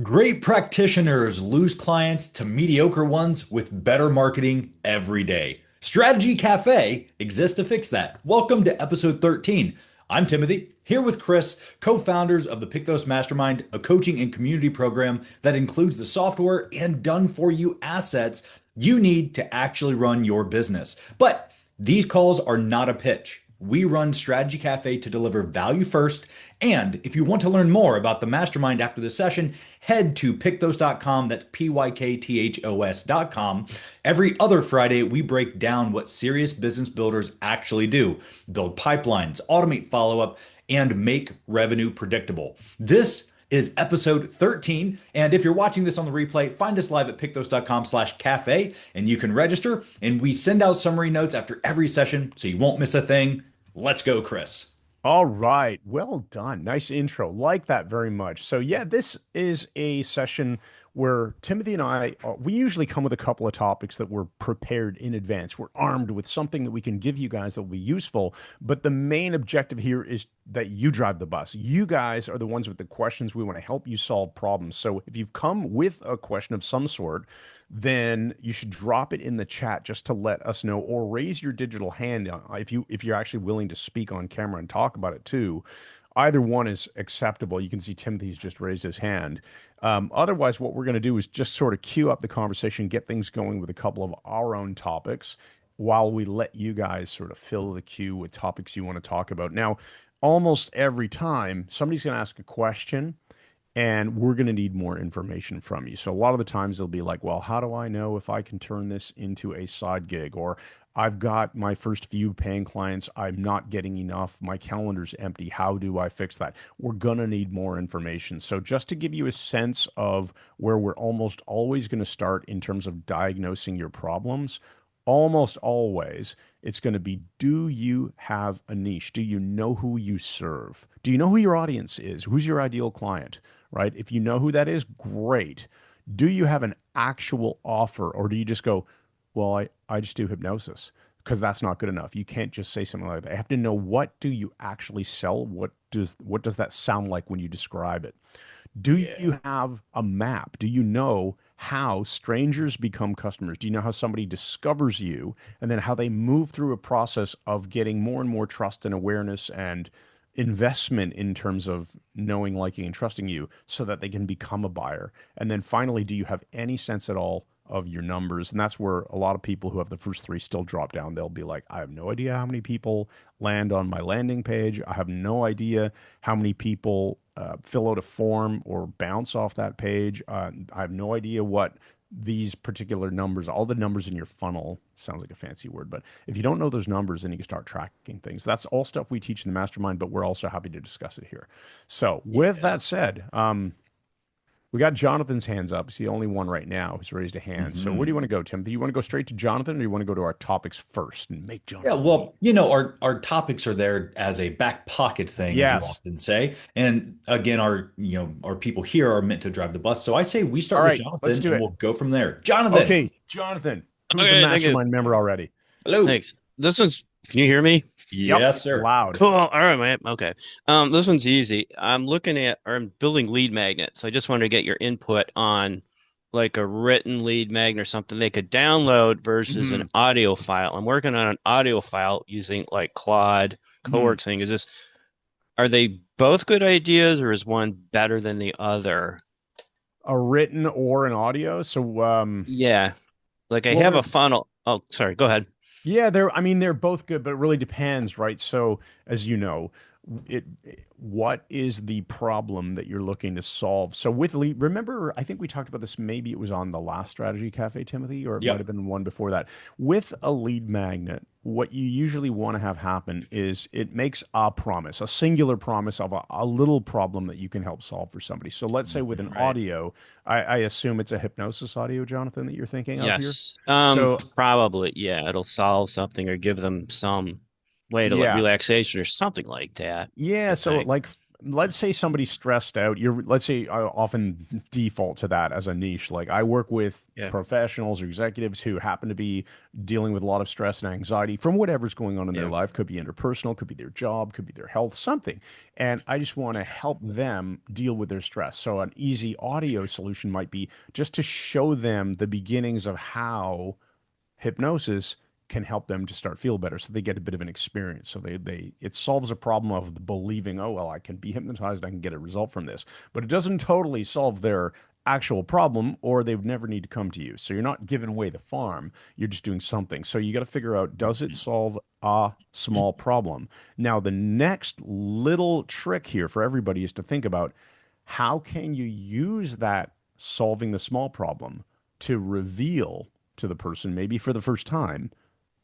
Great practitioners lose clients to mediocre ones with better marketing every day. Strategy Cafe exists to fix that. Welcome to episode 13. I'm Timothy, here with Chris, co-founders of the Pykthos Mastermind, a coaching and community program that includes the software and done-for-you assets you need to actually run your business. But these calls are not a pitch. We run Strategy Cafe to deliver value first. And if you want to learn more about the mastermind after the session, head to pykthos.com. That's pykthos.com. Every other Friday, we break down what serious business builders actually do: build pipelines, automate follow up, and make revenue predictable. This is episode 13. And if you're watching this on the replay, find us live at pykthos.com/cafe and you can register. And we send out summary notes after every session so you won't miss a thing. Let's go, Chris. All right. Well done. Nice intro. Like that very much. So, yeah, this is a session where Timothy and I, we usually come with a couple of topics that we're prepared in advance. We're armed with something that we can give you guys that will be useful. But the main objective here is that you drive the bus. You guys are the ones with the questions. We want to help you solve problems. So, if you've come with a question of some sort, then you should drop it in the chat just to let us know, or raise your digital hand if you're actually willing to speak on camera and talk about it too. Either one is acceptable. You can see Timothy's just raised his hand. Otherwise, what we're going to do is just sort of queue up the conversation, get things going with a couple of our own topics while we let you guys sort of fill the queue with topics you want to talk about. Now, almost every time somebody's going to ask a question, and we're going to need more information from you. So a lot of the times they'll be like, well, how do I know if I can turn this into a side gig? Or I've got my first few paying clients. I'm not getting enough. My calendar's empty. How do I fix that? We're going to need more information. So just to give you a sense of where we're almost always going to start in terms of diagnosing your problems, almost always it's going to be, do you have a niche? Do you know who you serve? Do you know who your audience is? Who's your ideal client? Right? If you know who that is, great. Do you have an actual offer, or do you just go, well, I just do hypnosis? Because that's not good enough. You can't just say something like that. I have to know, what do you actually sell? What does that sound like when you describe it? Do Yeah. you have a map? Do you know how strangers become customers? Do you know how somebody discovers you, and then how they move through a process of getting more and more trust and awareness and investment in terms of knowing, liking, and trusting you so that they can become a buyer? And then finally, do you have any sense at all of your numbers? And that's where a lot of people who have the first three still drop down. They'll be like, I have no idea how many people land on my landing page. I have no idea how many people fill out a form or bounce off that page. I have no idea what these particular numbers, all the numbers in your funnel, sounds like a fancy word, but if you don't know those numbers, then you can start tracking things. That's all stuff we teach in the mastermind, but we're also happy to discuss it here. So with Yeah. that said, we got Jonathan's hands up. He's the only one right now who's raised a hand. So where do you Mhm. want to go, Tim? Do you want to go straight to Jonathan, or do you want to go to our topics first and make Yeah, Jonathan lead? well, our topics are there as a back pocket thing, as you Yes. often say. And again, our people here are meant to drive the bus. So I say we All start with right, let's Jonathan do and it. we'll go from there. Jonathan, Okay, Jonathan, who's a Okay, thank you. mastermind member already? hello. Thanks. This one's, can you hear me? Yep, Yes, sir. loud. Cool. All right, man. Okay. This one's easy. I'm looking at, or I'm building lead magnets. So I just wanted to get your input on like a written lead magnet or something they could download versus an Mhm, audio file. I'm working on an audio file using like Claude, mhm. Cowork thing. Are they both good ideas, or is one better than the other? A written or an audio. So, Yeah. Like I well, have a funnel. Oh, sorry. Go ahead. yeah, I mean, they're both good, but it really depends, right? So, as you know, it what is the problem that you're looking to solve? So with lead, remember, I think we talked about this, maybe it was on the last strategy cafe, Timothy, or it might have Yep. been one before that. With a lead magnet, what you usually want to have happen is it makes a promise, a singular promise of a little problem that you can help solve for somebody. So let's say with an Right. audio, I assume it's a hypnosis audio, Jonathan, that you're thinking of here. Yes. So Probably, yeah, it'll solve something or give them some way to let yeah. relaxation or something like that, Yeah, I so think. let's say somebody's stressed out. Let's say I often default to that as a niche. Like I work with Yeah. professionals or executives who happen to be dealing with a lot of stress and anxiety from whatever's going on in their Yeah. life. Could be interpersonal, could be their job, could be their health, something. And I just want to help them deal with their stress. So an easy audio solution might be just to show them the beginnings of how hypnosis can help them to start feel better, so they get a bit of an experience, so they it solves a problem of believing, oh well, I can be hypnotized, I can get a result from this, but it doesn't totally solve their actual problem, or they would never need to come to you. So you're not giving away the farm, you're just doing something. So you got to figure out, does it solve a small problem? Now the next little trick here for everybody is to think about, how can you use that solving the small problem to reveal to the person, maybe for the first time,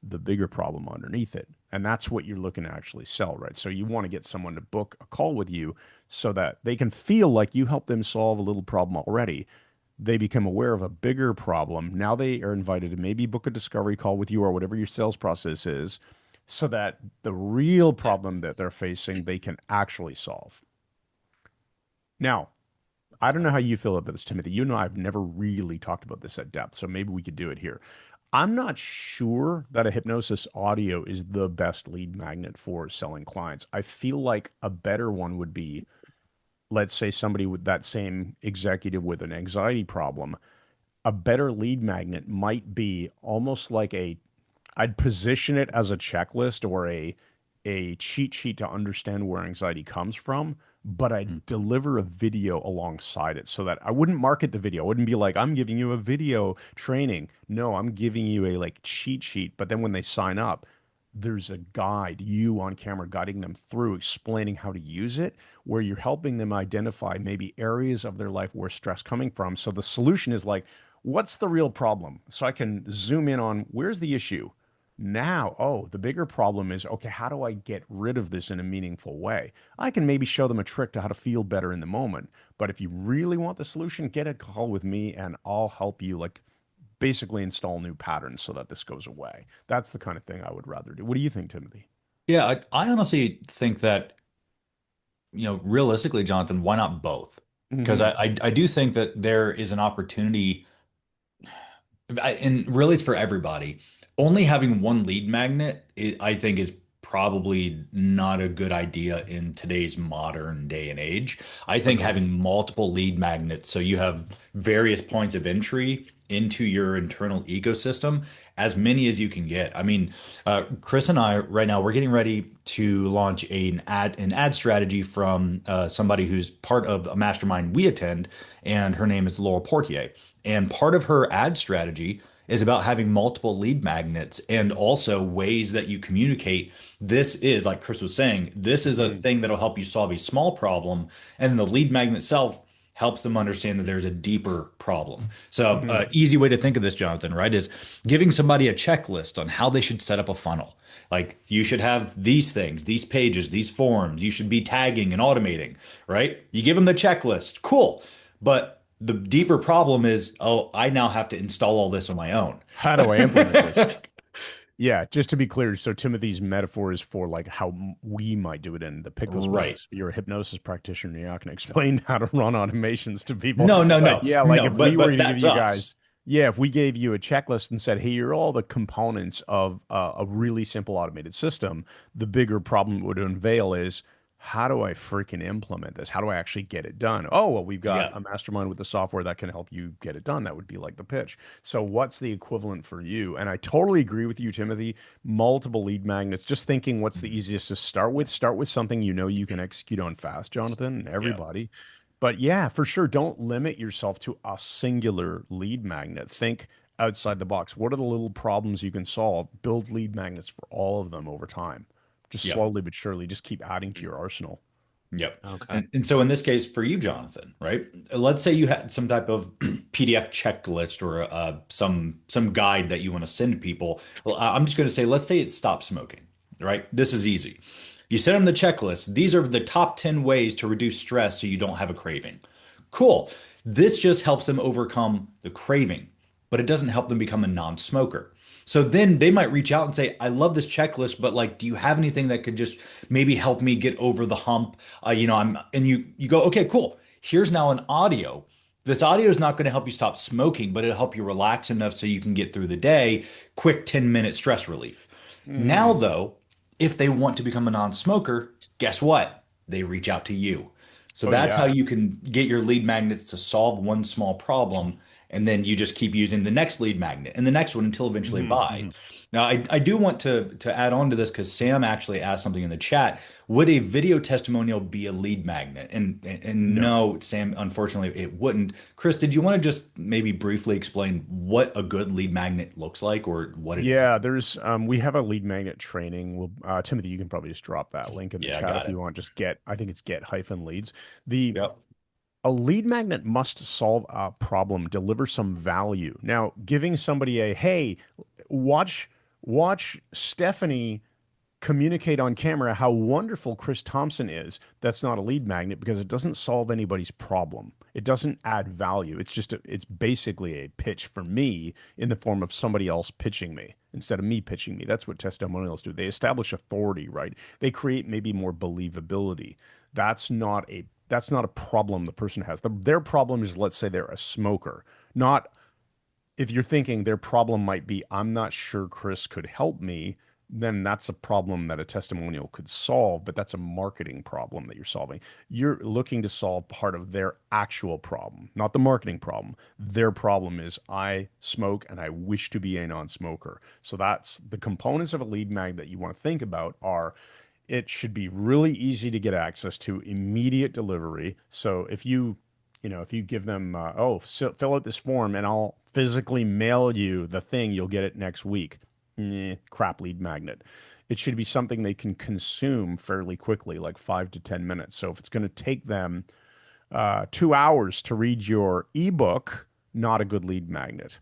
the bigger problem underneath it. And that's what you're looking to actually sell, right? So you want to get someone to book a call with you so that they can feel like you helped them solve a little problem already. They become aware of a bigger problem. Now they are invited to maybe book a discovery call with you or whatever your sales process is, so that the real problem that they're facing, they can actually solve. Now, I don't know how you feel about this, Timothy. You know, I've never really talked about this at depth, so maybe we could do it here. I'm not sure that a hypnosis audio is the best lead magnet for selling clients. I feel like a better one would be, let's say somebody with that same executive with an anxiety problem, a better lead magnet might be almost like I'd position it as a checklist or a cheat sheet to understand where anxiety comes from, but I Mm. deliver a video alongside it, so that I wouldn't market the video. I wouldn't be like, I'm giving you a video training. No, I'm giving you a like cheat sheet. But then when they sign up, there's a guide, you on camera guiding them through, explaining how to use it, where you're helping them identify maybe areas of their life where stress coming from. So the solution is like, what's the real problem? So I can zoom in on, where's the issue? Now, oh, the bigger problem is, okay, how do I get rid of this in a meaningful way? I can maybe show them a trick to how to feel better in the moment. But if you really want the solution, get a call with me and I'll help you, like, basically install new patterns so that this goes away. That's the kind of thing I would rather do. What do you think, Timothy? Yeah, I honestly think that, realistically, Jonathan, why not both? Because Hmm. I do think that there is an opportunity, and really it's for everybody. Only having one lead magnet, I think, is probably not a good idea in today's modern day and age. I think Agreed. having multiple lead magnets, so you have various points of entry into your internal ecosystem, as many as you can get. I mean, Chris and I right now, we're getting ready to launch an ad strategy from somebody who's part of a mastermind we attend, and her name is Laura Portier. And part of her ad strategy is about having multiple lead magnets and also ways that you communicate. This is, like Chris was saying, this is a Mm. thing that'll help you solve a small problem. And the lead magnet itself helps them understand that there's a deeper problem. So, Mhm. easy way to think of this, Jonathan, right, is giving somebody a checklist on how they should set up a funnel. Like, you should have these things, these pages, these forms, you should be tagging and automating, right? You give them the checklist, cool. But the deeper problem is, oh, I now have to install all this on my own. How do I implement this? Yeah, just to be clear, so Timothy's metaphor is for like how we might do it in the Pykthos Right. business. If you're a hypnosis practitioner, you're not going to explain how to run automations to people. No, no, But no, yeah, like no, if we were but to give that's you us. guys, yeah, if we gave you a checklist and said, hey, here are all the components of a really simple automated system, the bigger problem it would unveil is, how do I freaking implement this? How do I actually get it done? Oh, well, we've got Yeah. a mastermind with the software that can help you get it done. That would be like the pitch. So, what's the equivalent for you? And I totally agree with you, Timothy. Multiple lead magnets, just thinking what's the easiest to start with. Start with something you know you can execute on fast, Jonathan, and Yeah. everybody. But yeah, for sure, don't limit yourself to a singular lead magnet. Think outside the box. What are the little problems you can solve? Build lead magnets for all of them over time. Just Yeah. slowly but surely, just keep adding to your arsenal. Yep. Okay. And so in this case for you, Jonathan, right? Let's say you had some type of PDF checklist or some guide that you want to send people. Well, I'm just going to say, let's say it's stop smoking, right? This is easy. You send them the checklist. These are the top 10 ways to reduce stress so you don't have a craving. Cool. This just helps them overcome the craving, but it doesn't help them become a non-smoker. So then they might reach out and say, I love this checklist, but like, do you have anything that could just maybe help me get over the hump? And you go, okay, cool. Here's now an audio. This audio is not going to help you stop smoking, but it'll help you relax enough so you can get through the day. Quick 10-minute stress relief. Now, Mm. though, if they want to become a non-smoker, guess what? They reach out to you. So Oh that's how yeah. you can get your lead magnets to solve one small problem, and then you just keep using the next lead magnet and the next one until eventually Hmm. buy. Hmm. Now, I do want to add on to this because Sam actually asked something in the chat. Would a video testimonial be a lead magnet? And No. no, Sam, unfortunately, it wouldn't. Chris, did you want to just maybe briefly explain what a good lead magnet looks like or what it is? Yeah, there's we have a lead magnet training. We'll Timothy, you can probably just drop that link in the Yeah, I chat if got you it. want. Just get, I think it's get hyphen leads. The Yep. A lead magnet must solve a problem, deliver some value. Now, giving somebody a hey, watch watch Stephanie communicate on camera how wonderful Chris Thompson is, that's not a lead magnet because it doesn't solve anybody's problem. It doesn't add value. It's basically a pitch for me in the form of somebody else pitching me instead of me pitching me. That's what testimonials do. They establish authority, right? They create maybe more believability. That's not a problem the person has. Their problem is, let's say they're a smoker, not if you're thinking their problem might be, I'm not sure Chris could help me, then that's a problem that a testimonial could solve, but that's a marketing problem that you're solving. You're looking to solve part of their actual problem, not the marketing problem. Their problem is, I smoke and I wish to be a non-smoker. So that's the components of a lead mag that you want to think about are it should be really easy to get access to, immediate delivery. So if you give them, fill out this form and I'll physically mail you the thing, you'll get it next week. Crap lead magnet. It should be something they can consume fairly quickly, like 5 to 10 minutes. So if it's going to take them 2 hours to read your ebook, not a good lead magnet.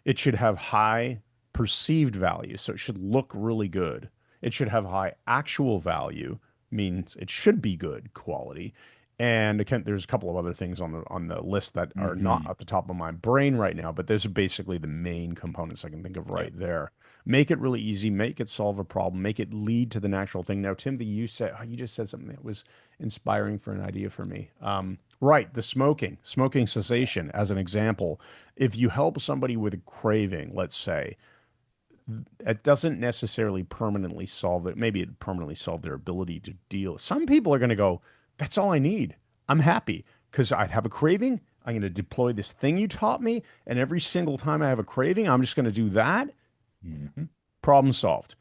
It should have high perceived value, so it should look really good. It should have high actual value, means it should be good quality. And again, there's a couple of other things on the list that are not Hmm. at the top of my brain right now, but those are basically the main components I can think of Yep. right there. Make it really easy, make it solve a problem, make it lead to the natural thing. Now, Timothy, you just said something that was inspiring for an idea for me. Right, the smoking cessation as an example. If you help somebody with a craving, let's say, it doesn't necessarily permanently solve it. Maybe it permanently solve their ability to deal. Some people are going to go, that's all I need. I'm happy because I have a craving. I'm going to deploy this thing you taught me. And every single time I have a craving, I'm just going to do that. Hmm. Problem solved.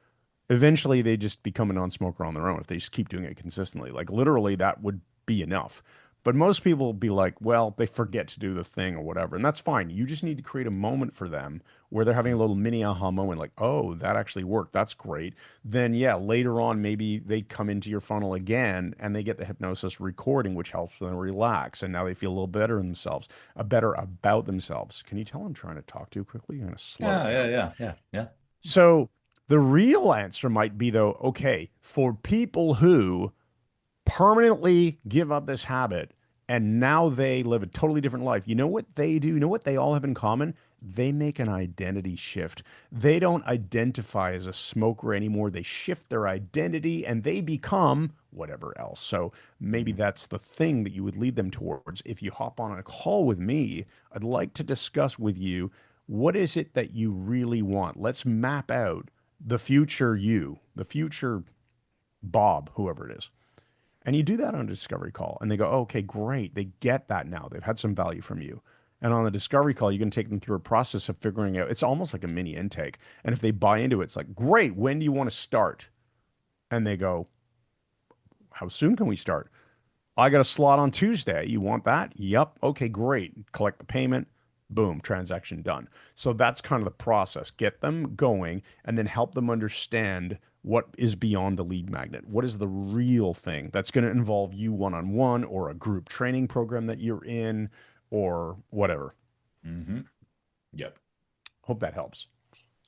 Eventually, they just become a non-smoker on their own if they just keep doing it consistently. Like literally, that would be enough. But most people will be like, well, they forget to do the thing or whatever. And that's fine. You just need to create a moment for them where they're having a little mini aha moment, like, oh, that actually worked. That's great. Then, yeah, later on, maybe they come into your funnel again and they get the hypnosis recording, which helps them relax. And now they feel a little better in themselves, better about themselves. Can you tell I'm trying to talk too quickly? I'm going to slow it Yeah, down. yeah, yeah, yeah, yeah. So the real answer might be, though, okay, for people who permanently give up this habit and now they live a totally different life, you know what they do? You know what they all have in common? They make an identity shift. They don't identify as a smoker anymore. They shift their identity and they become whatever else. So maybe Mhm. that's the thing that you would lead them towards. If you hop on a call with me, I'd like to discuss with you, what is it that you really want? Let's map out the future you, the future Bob, whoever it is. And you do that on a discovery call, and they go, oh, okay, great. They get that now. They've had some value from you. And on the discovery call, you can take them through a process of figuring out, it's almost like a mini intake. And if they buy into it, it's like, great, when do you want to start? And they go, how soon can we start? I got a slot on Tuesday. You want that? Yep. Okay, great. Collect the payment. Boom, transaction done. So that's kind of the process. Get them going and then help them understand what is beyond the lead magnet. What is the real thing that's going to involve you one on one or a group training program that you're in or whatever. Hmm. Yep. Hope that helps.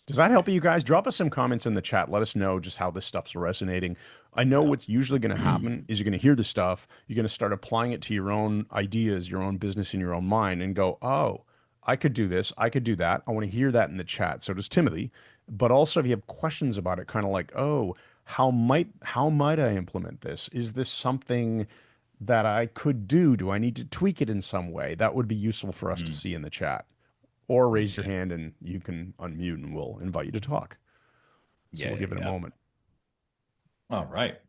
Does that help you guys? Drop us some comments in the chat. Let us know just how this stuff's resonating. I know Yeah. what's usually going to happen is you're going to hear the stuff, you're going to start applying it to your own ideas, your own business in your own mind and go, "Oh, I could do this, I could do that. I want to hear that in the chat." So does Timothy. But also if you have questions about it, kind of like, oh, how might I implement this? Is this something that I could do? Do I need to tweak it in some way? That would be useful for us to Mhm. see in the chat. Or raise your Yeah. hand and you can unmute and we'll invite you to talk. So Yeah. we'll Yeah. give it a Yeah. moment. All right.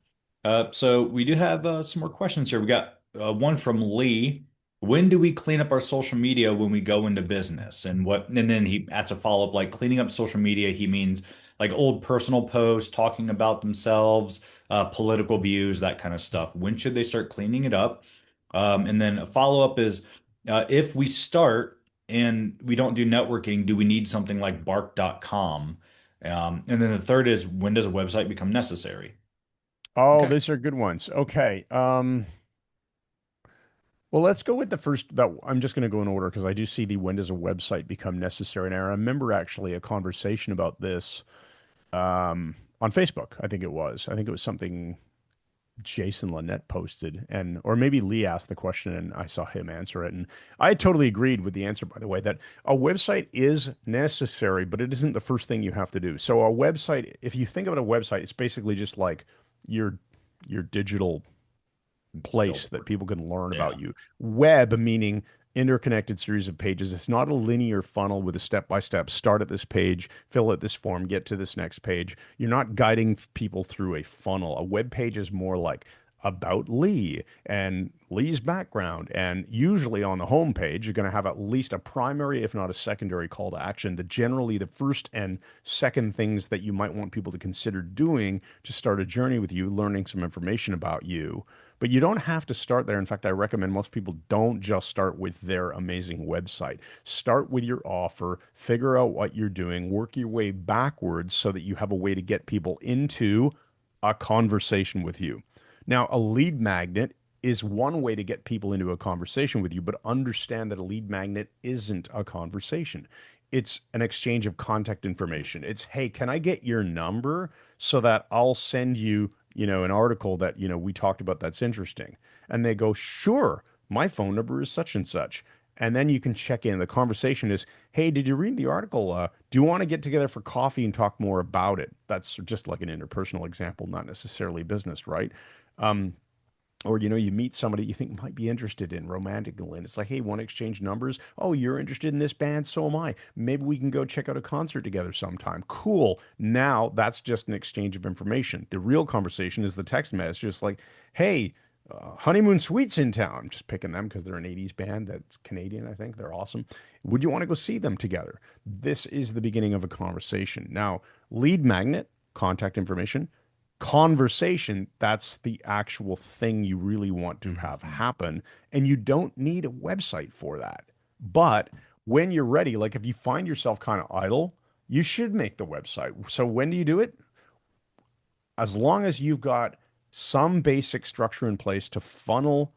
So we do have some more questions here. We got one from Lee. When do we clean up our social media when we go into business? And what, and then he has to follow up like cleaning up social media. He means like old personal posts talking about themselves, political views, that kind of stuff. When should they start cleaning it up? And then a follow up is if we start and we don't do networking, do we need something like bark.com? And then the third is when does a website become necessary? Oh, Okay. these are good ones. Okay. Well, let's go with the first. That I'm just going to go in order because I do see the when does a website become necessary. And I remember actually a conversation about this on Facebook. I think it was. I think it was something Jason Lynette posted, and or maybe Lee asked the question, and I saw him answer it. And I totally agreed with the answer, by the way, that a website is necessary, but it isn't the first thing you have to do. So a website, if you think of it, a website, it's basically just like your your digital place that Billboard. people can learn Yeah. about you. Web meaning interconnected series of pages. It's not a linear funnel with a step by step start at this page, fill out this form, get to this next page. You're not guiding people through a funnel. A web page is more like about Lee and Lee's background. And usually on the home page, you're going to have at least a primary, if not a secondary call to action. The generally the first and second things that you might want people to consider doing to start a journey with you, learning some information about you. But you don't have to start there. In fact, I recommend most people don't just start with their amazing website. Start with your offer, figure out what you're doing, work your way backwards so that you have a way to get people into a conversation with you. Now, a lead magnet is one way to get people into a conversation with you, but understand that a lead magnet isn't a conversation. It's an exchange of contact information. It's, hey, can I get your number so that I'll send you, an article that, we talked about that's interesting. And they go, sure, my phone number is such and such. And then you can check in. The conversation is, hey, did you read the article? Do you want to get together for coffee and talk more about it? That's just like an interpersonal example, not necessarily business, right? Um, or you meet somebody you think might be interested in romantically, and it's like, hey, want to exchange numbers? Oh, you're interested in this band, so am I. Maybe we can go check out a concert together sometime. Cool. Now that's just an exchange of information. The real conversation is the text message, just like, hey, Honeymoon Suites in town. I'm just picking them because they're an 80s band that's Canadian, I think. They're awesome. Would you want to go see them together? This is the beginning of a conversation. Now, lead magnet, contact information. Conversation, that's the actual thing you really want to have Mhm. happen. And you don't need a website for that. But when you're ready, like if you find yourself kind of idle, you should make the website. So when do you do it? As long as you've got some basic structure in place to funnel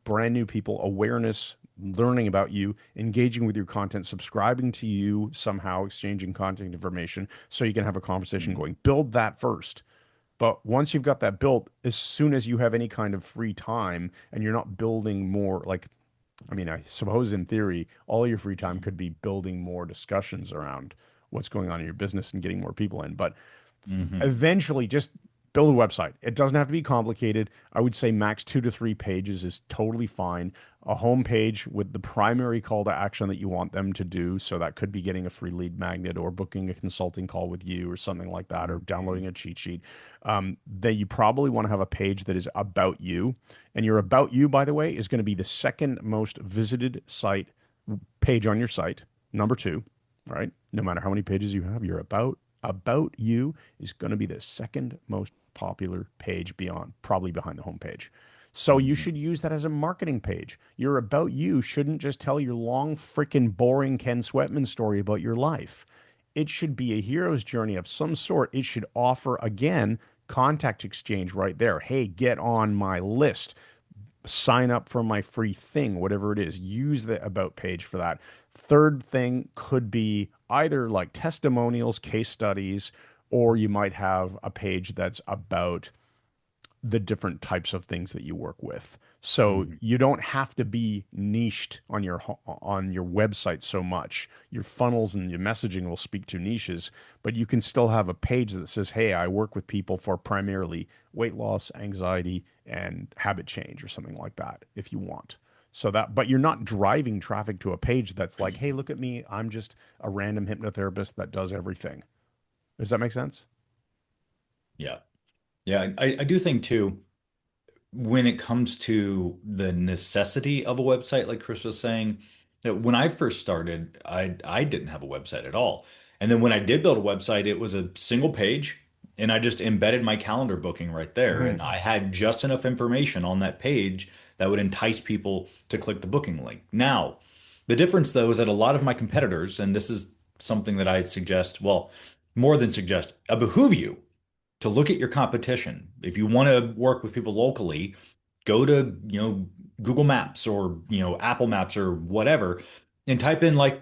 brand new people awareness, learning about you, engaging with your content, subscribing to you somehow, exchanging contact information so you can have a conversation Mhm. going. Build that first. But once you've got that built, as soon as you have any kind of free time and you're not building more, like, I mean, I suppose in theory, all your free time could be building more discussions around what's going on in your business and getting more people in. But Mhm. eventually just build a website. It doesn't have to be complicated. I would say max 2 to 3 pages is totally fine. A home page with the primary call to action that you want them to do. So that could be getting a free lead magnet or booking a consulting call with you or something like that, or downloading a cheat sheet. That you probably want to have a page that is about you. And your about you, by the way, is going to be the second most visited site page on your site. Number two, right? No matter how many pages you have, your about you is going to be the second most popular page beyond, probably behind the homepage. So you Mhm. should use that as a marketing page. Your about you shouldn't just tell your long, freaking boring Ken Sweatman story about your life. It should be a hero's journey of some sort. It should offer, again, contact exchange right there. Hey, get on my list, sign up for my free thing, whatever it is. Use the about page for that. Third thing could be either like testimonials, case studies, or you might have a page that's about the different types of things that you work with. So Mhm. you don't have to be niched on your website so much. Your funnels and your messaging will speak to niches, but you can still have a page that says, "Hey, I work with people for primarily weight loss, anxiety, and habit change," or something like that, if you want. So that, but you're not driving traffic to a page that's like, "Hey, look at me. I'm just a random hypnotherapist that does everything." Does that make sense? Yeah. Yeah, I do think too, when it comes to the necessity of a website, like Chris was saying, that when I first started, I didn't have a website at all. And then when I did build a website, it was a single page and I just embedded my calendar booking right there. And Hmm. I had just enough information on that page that would entice people to click the booking link. Now, the difference though is that a lot of my competitors, and this is something that I suggest, well, more than suggest, behoove you to look at your competition. If you want to work with people locally, go to, Google Maps or, Apple Maps or whatever and type in like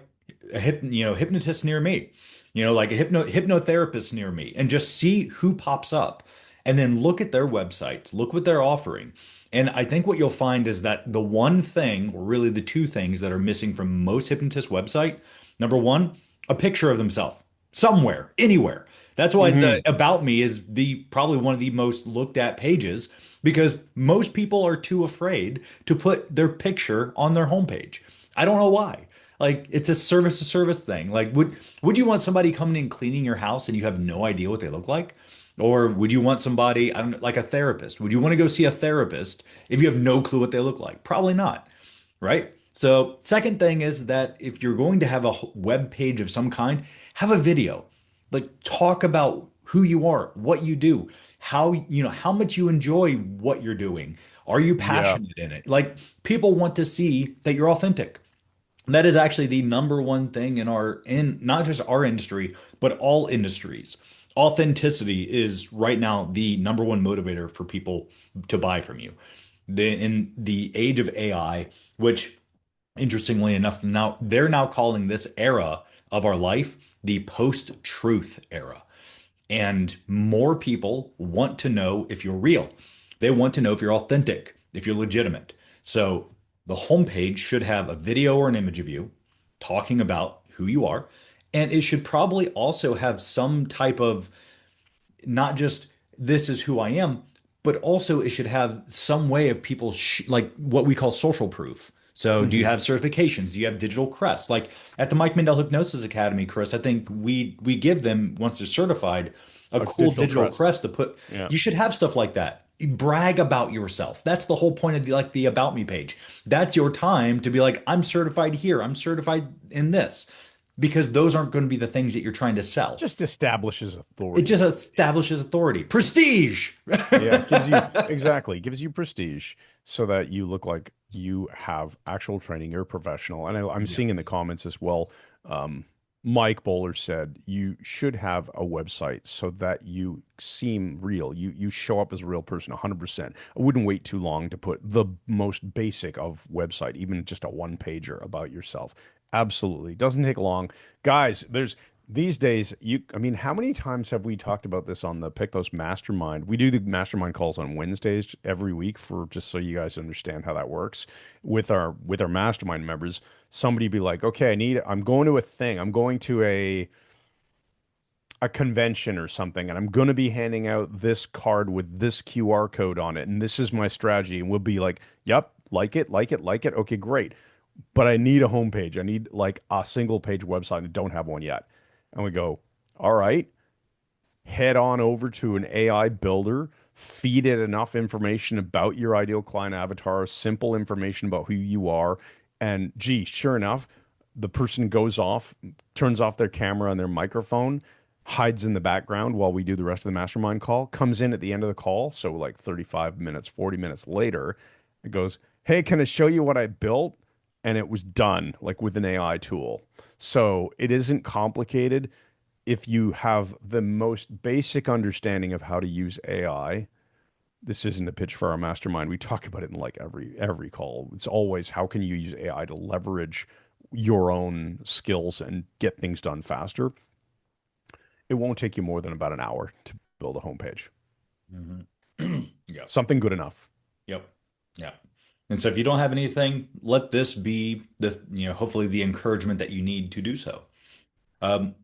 hypnotist near me, like a hypnotherapist near me and just see who pops up and then look at their websites, look what they're offering. And I think what you'll find is that the one thing, or really the two things that are missing from most hypnotist website, number one, a picture of themselves somewhere, anywhere. That's why the Hmm. about me is the probably one of the most looked at pages because most people are too afraid to put their picture on their homepage. I don't know why. Like it's a service to service thing. Like would you want somebody coming in cleaning your house and you have no idea what they look like? Or would you want somebody, I don't know, like a therapist? Would you want to go see a therapist if you have no clue what they look like? Probably not, right? So, second thing is that if you're going to have a web page of some kind, have a video. Like talk about who you are, what you do, how much you enjoy what you're doing. Are you Yeah. passionate in it? Like people want to see that you're authentic. That is actually the number one thing in not just our industry, but all industries. Authenticity is right now the number one motivator for people to buy from you. In the age of AI, which interestingly enough, now they're now calling this era of our life the post-truth era. And more people want to know if you're real. They want to know if you're authentic, if you're legitimate. So the homepage should have a video or an image of you talking about who you are. And it should probably also have some type of not just this is who I am, but also it should have some way of people like what we call social proof. So, do you Hmm. have certifications? Do you have digital crests? Like at the Mike Mindell Hypnosis Academy, Chris, I think we give them once they're certified a A cool digital digital crest. crest to put. Yeah. You should have stuff like that. Brag about yourself. That's the whole point of the about me page. That's your time to be like, I'm certified here. I'm certified in this, because those aren't going to be the things that you're trying to sell. Just establishes It authority. just establishes authority, prestige. Yeah, gives you exactly, gives you prestige so that you look like you have actual training, you're a professional. And I'm Yeah. seeing in the comments as well, um, Mike Bowler said you should have a website so that you seem real. You show up as a real person 100%. I wouldn't wait too long to put the most basic of website, even just a one pager about yourself. Absolutely. Doesn't take long. Guys, there's these days, I mean, how many times have we talked about this on the Pykthos Mastermind? We do the mastermind calls on Wednesdays every week for just so you guys understand how that works with our mastermind members. Somebody be like, okay, I'm going to a thing. I'm going to a convention or something, and I'm going to be handing out this card with this QR code on it, and this is my strategy. And we'll be like, yep, like it, like it, like it. Okay, great. But I need a homepage. I need like a single page website. I don't have one yet. And we go, all right, head on over to an AI builder, feed it enough information about your ideal client avatar, simple information about who you are. And gee, sure enough, the person goes off, turns off their camera and their microphone, hides in the background while we do the rest of the mastermind call, comes in at the end of the call. So, like 35 minutes, 40 minutes later, it goes, "Hey, can I show you what I built?" And it was done like with an AI tool. So, it isn't complicated if you have the most basic understanding of how to use AI. This isn't a pitch for our mastermind. We talk about it in like every call. It's always how can you use AI to leverage your own skills and get things done faster. It won't take you more than about an hour to build a homepage. Mhm. Yep. Something good enough. Yep. Yeah. And so if you don't have anything, let this be hopefully the encouragement that you need to do so. Um,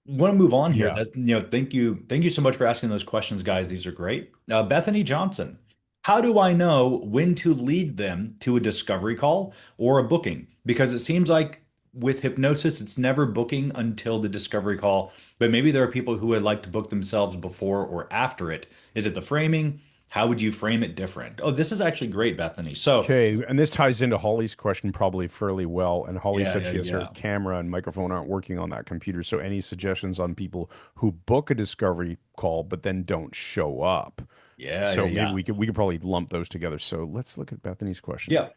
Want to move on here. Yeah. Thank you so much for asking those questions, guys. These are great. Bethany Johnson, how do I know when to lead them to a discovery call or a booking? Because it seems like with hypnosis, it's never booking until the discovery call, but maybe there are people who would like to book themselves before or after it. Is it the framing? How would you frame it different? Oh, this is actually great, Bethany. So, Okay, and this ties into Holly's question probably fairly well. And Holly yeah, said yeah, she has her yeah. camera and microphone aren't working on that computer. So any suggestions on people who book a discovery call but then don't show up? Yeah, yeah, So maybe yeah. we could probably lump those together. So let's look at Bethany's question. Yeah.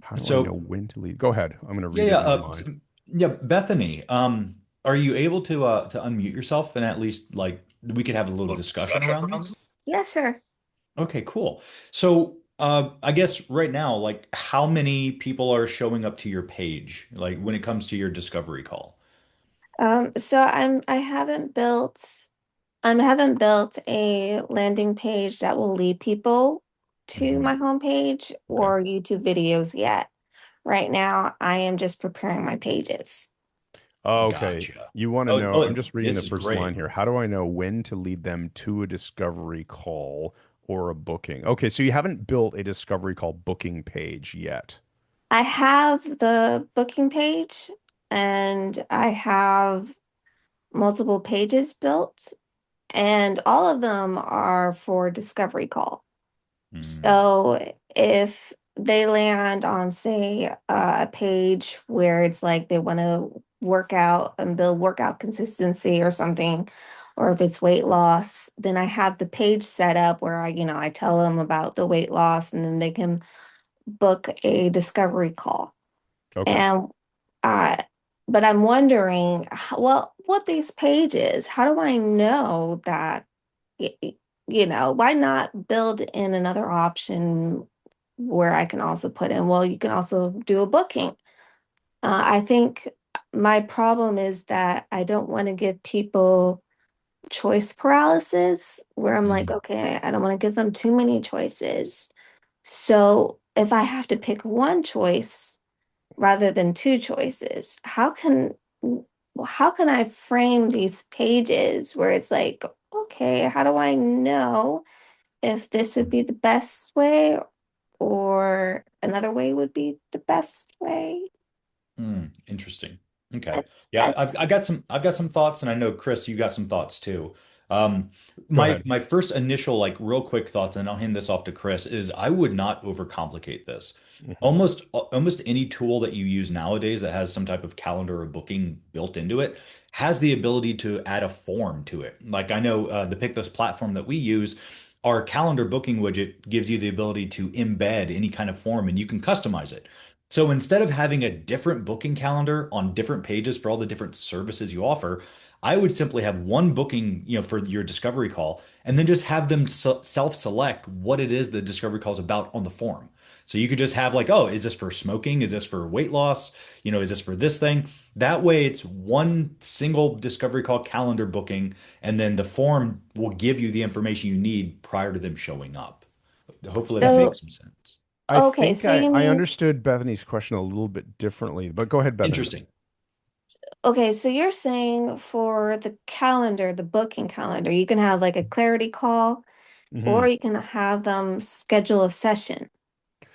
How do I know So, when to leave? Go ahead. I'm going to yeah, read yeah. it in my mind. Yeah, Bethany, are you able to unmute yourself and at least like we could have a little discussion around this? Yeah, sure. Okay, cool. So, I guess right now, like how many people are showing up to your page, like when it comes to your discovery call? So I haven't built a landing page that will lead people to Mhm. my homepage Okay. or YouTube videos yet. Right now, I am just preparing my pages. Okay. Gotcha. You want to Oh, know, I'm oh, just reading this the is first line great. here. How do I know when to lead them to a discovery call or a booking? Okay, so you haven't built a discovery call booking page yet. I have the booking page and I have multiple pages built, and all of them are for discovery call. Mm, So if they land on, say, a page where it's like they want to work out and build workout consistency or something, or if it's weight loss, then I have the page set up where I tell them about the weight loss and then they can book a discovery call. Okay. And uh, but I'm wondering, well, what these pages, how do I know that? Why not build in another option where I can also put in, well, you can also do a booking. I think my problem is that I don't want to give people choice paralysis, where I'm like, mm, okay, I don't want to give them too many choices. So if I have to pick one choice rather than two choices, how can I frame these pages where it's like, okay, how do I know if this would be the best way or another way would be the best way? interesting. Okay. I, Yeah, I, I've got some thoughts, and I know Chris, you got some thoughts too. Um, Go my ahead. my first initial like real quick thoughts, and I'll hand this off to Chris, is I would not overcomplicate this. Mhm. Almost any tool that you use nowadays that has some type of calendar or booking built into it has the ability to add a form to it. Like I know the Pykthos platform that we use, our calendar booking widget gives you the ability to embed any kind of form, and you can customize it. So instead of having a different booking calendar on different pages for all the different services you offer, I would simply have one booking, for your discovery call, and then just have them self-select what it is the discovery call is about on the form. So you could just have like, oh, is this for smoking? Is this for weight loss? Is this for this thing? That way it's one single discovery call calendar booking, and then the form will give you the information you need prior to them showing up. Hopefully I that think so makes some sense. I okay, think so you I mean understood Bethany's question a little bit differently, but go ahead, Bethany. Interesting. okay, so you're saying for the calendar, the booking calendar, you can have like a clarity call or Hmm. you can have them schedule a session.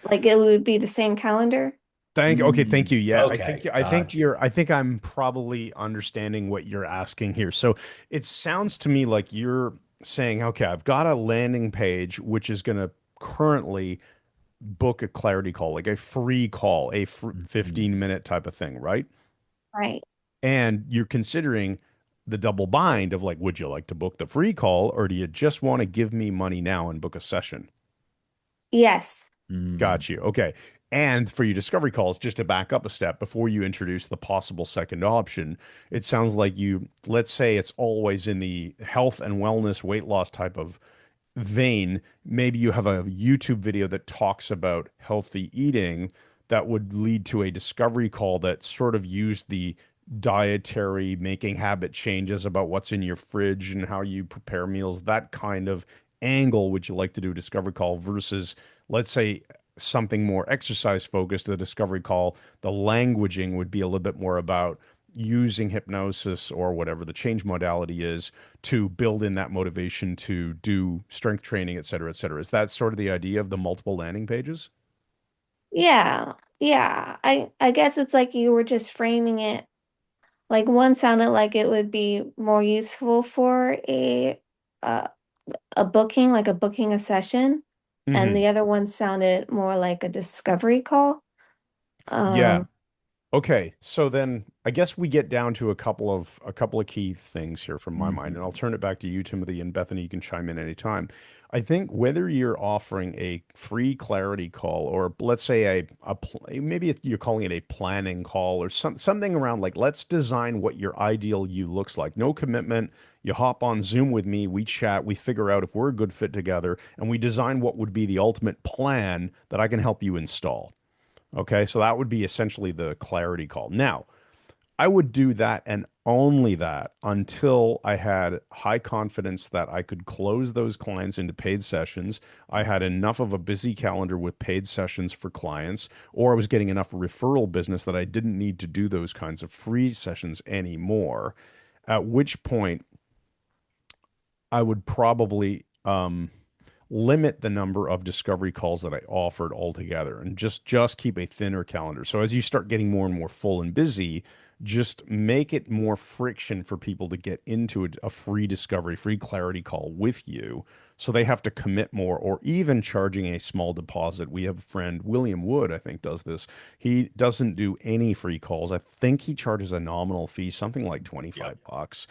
Like it would be the same calendar? Thank you. Yeah, Okay, I think I'm probably understanding what you're asking here. So it sounds to me like you're saying, okay, I've got a landing page which is going to currently book a clarity call, like a free call, a Mhm. 15-minute type of thing, right? Right. And you're considering the double bind of like, would you like to book the free call or do you just want to give me money now and book a session? Yes. Mm, Got you. Okay. And for your discovery calls, just to back up a step before you introduce the possible second option, it sounds like let's say it's always in the health and wellness weight loss type of vein. Maybe you have a YouTube video that talks about healthy eating that would lead to a discovery call that sort of used the dietary making habit changes about what's in your fridge and how you prepare meals, that kind of angle would you like to do a discovery call versus, let's say, something more exercise focused, the discovery call, the languaging would be a little bit more about using hypnosis or whatever the change modality is to build in that motivation to do strength training, et cetera, et cetera. Is that sort of the idea of the multiple landing pages? Yeah. Yeah. I guess it's like you were just framing it. Like one sounded like it would be more useful for uh, a booking, like a booking a session, and Hmm. the other one sounded more like a discovery call. Yeah. Um, Okay, so then I guess we get down to a couple of key things here from my mind, and I'll Mhm. turn it back to you, Timothy, and Bethany. You can chime in anytime. I think whether you're offering a free clarity call or let's say maybe you're calling it a planning call or something around like let's design what your ideal you looks like. No commitment. You hop on Zoom with me, we chat, we figure out if we're a good fit together, and we design what would be the ultimate plan that I can help you install. Okay, so that would be essentially the clarity call. Now, I would do that and only that until I had high confidence that I could close those clients into paid sessions. I had enough of a busy calendar with paid sessions for clients, or I was getting enough referral business that I didn't need to do those kinds of free sessions anymore. At which point, I would probably limit the number of discovery calls that I offered altogether and just keep a thinner calendar. So as you start getting more and more full and busy, just make it more friction for people to get into a free discovery, free clarity call with you. So they have to commit more or even charging a small deposit. We have a friend, William Wood, I think, does this. He doesn't do any free calls. I think he charges a nominal fee, something like Yep. 25 bucks,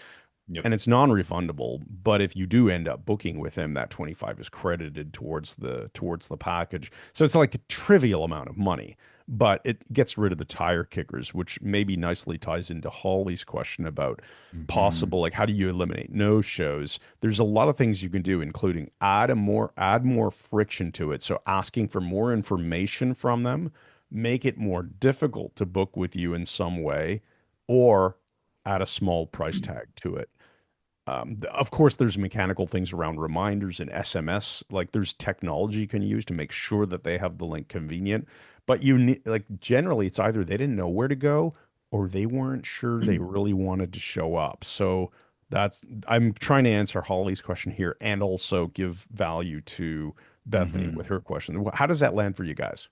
Yep. and it's non-refundable. But if you do end up booking with him, that 25 is credited towards the package. So it's like a trivial amount of money, but it gets rid of the tire kickers, which maybe nicely ties into Holly's question about Mhm. possible, like, how do you eliminate no shows? There's a lot of things you can do, including add more friction to it. So asking for more information from them, make it more difficult to book with you in some way, or add a small price tag to it. Of course, there's mechanical things around reminders and SMS. Like there's technology you can use to make sure that they have the link convenient. But you need, like, generally, it's either they didn't know where to go or they weren't sure they really wanted to show up. So I'm trying to answer Holly's question here and also give value to Bethany with Mhm. her question. How does that land for you guys?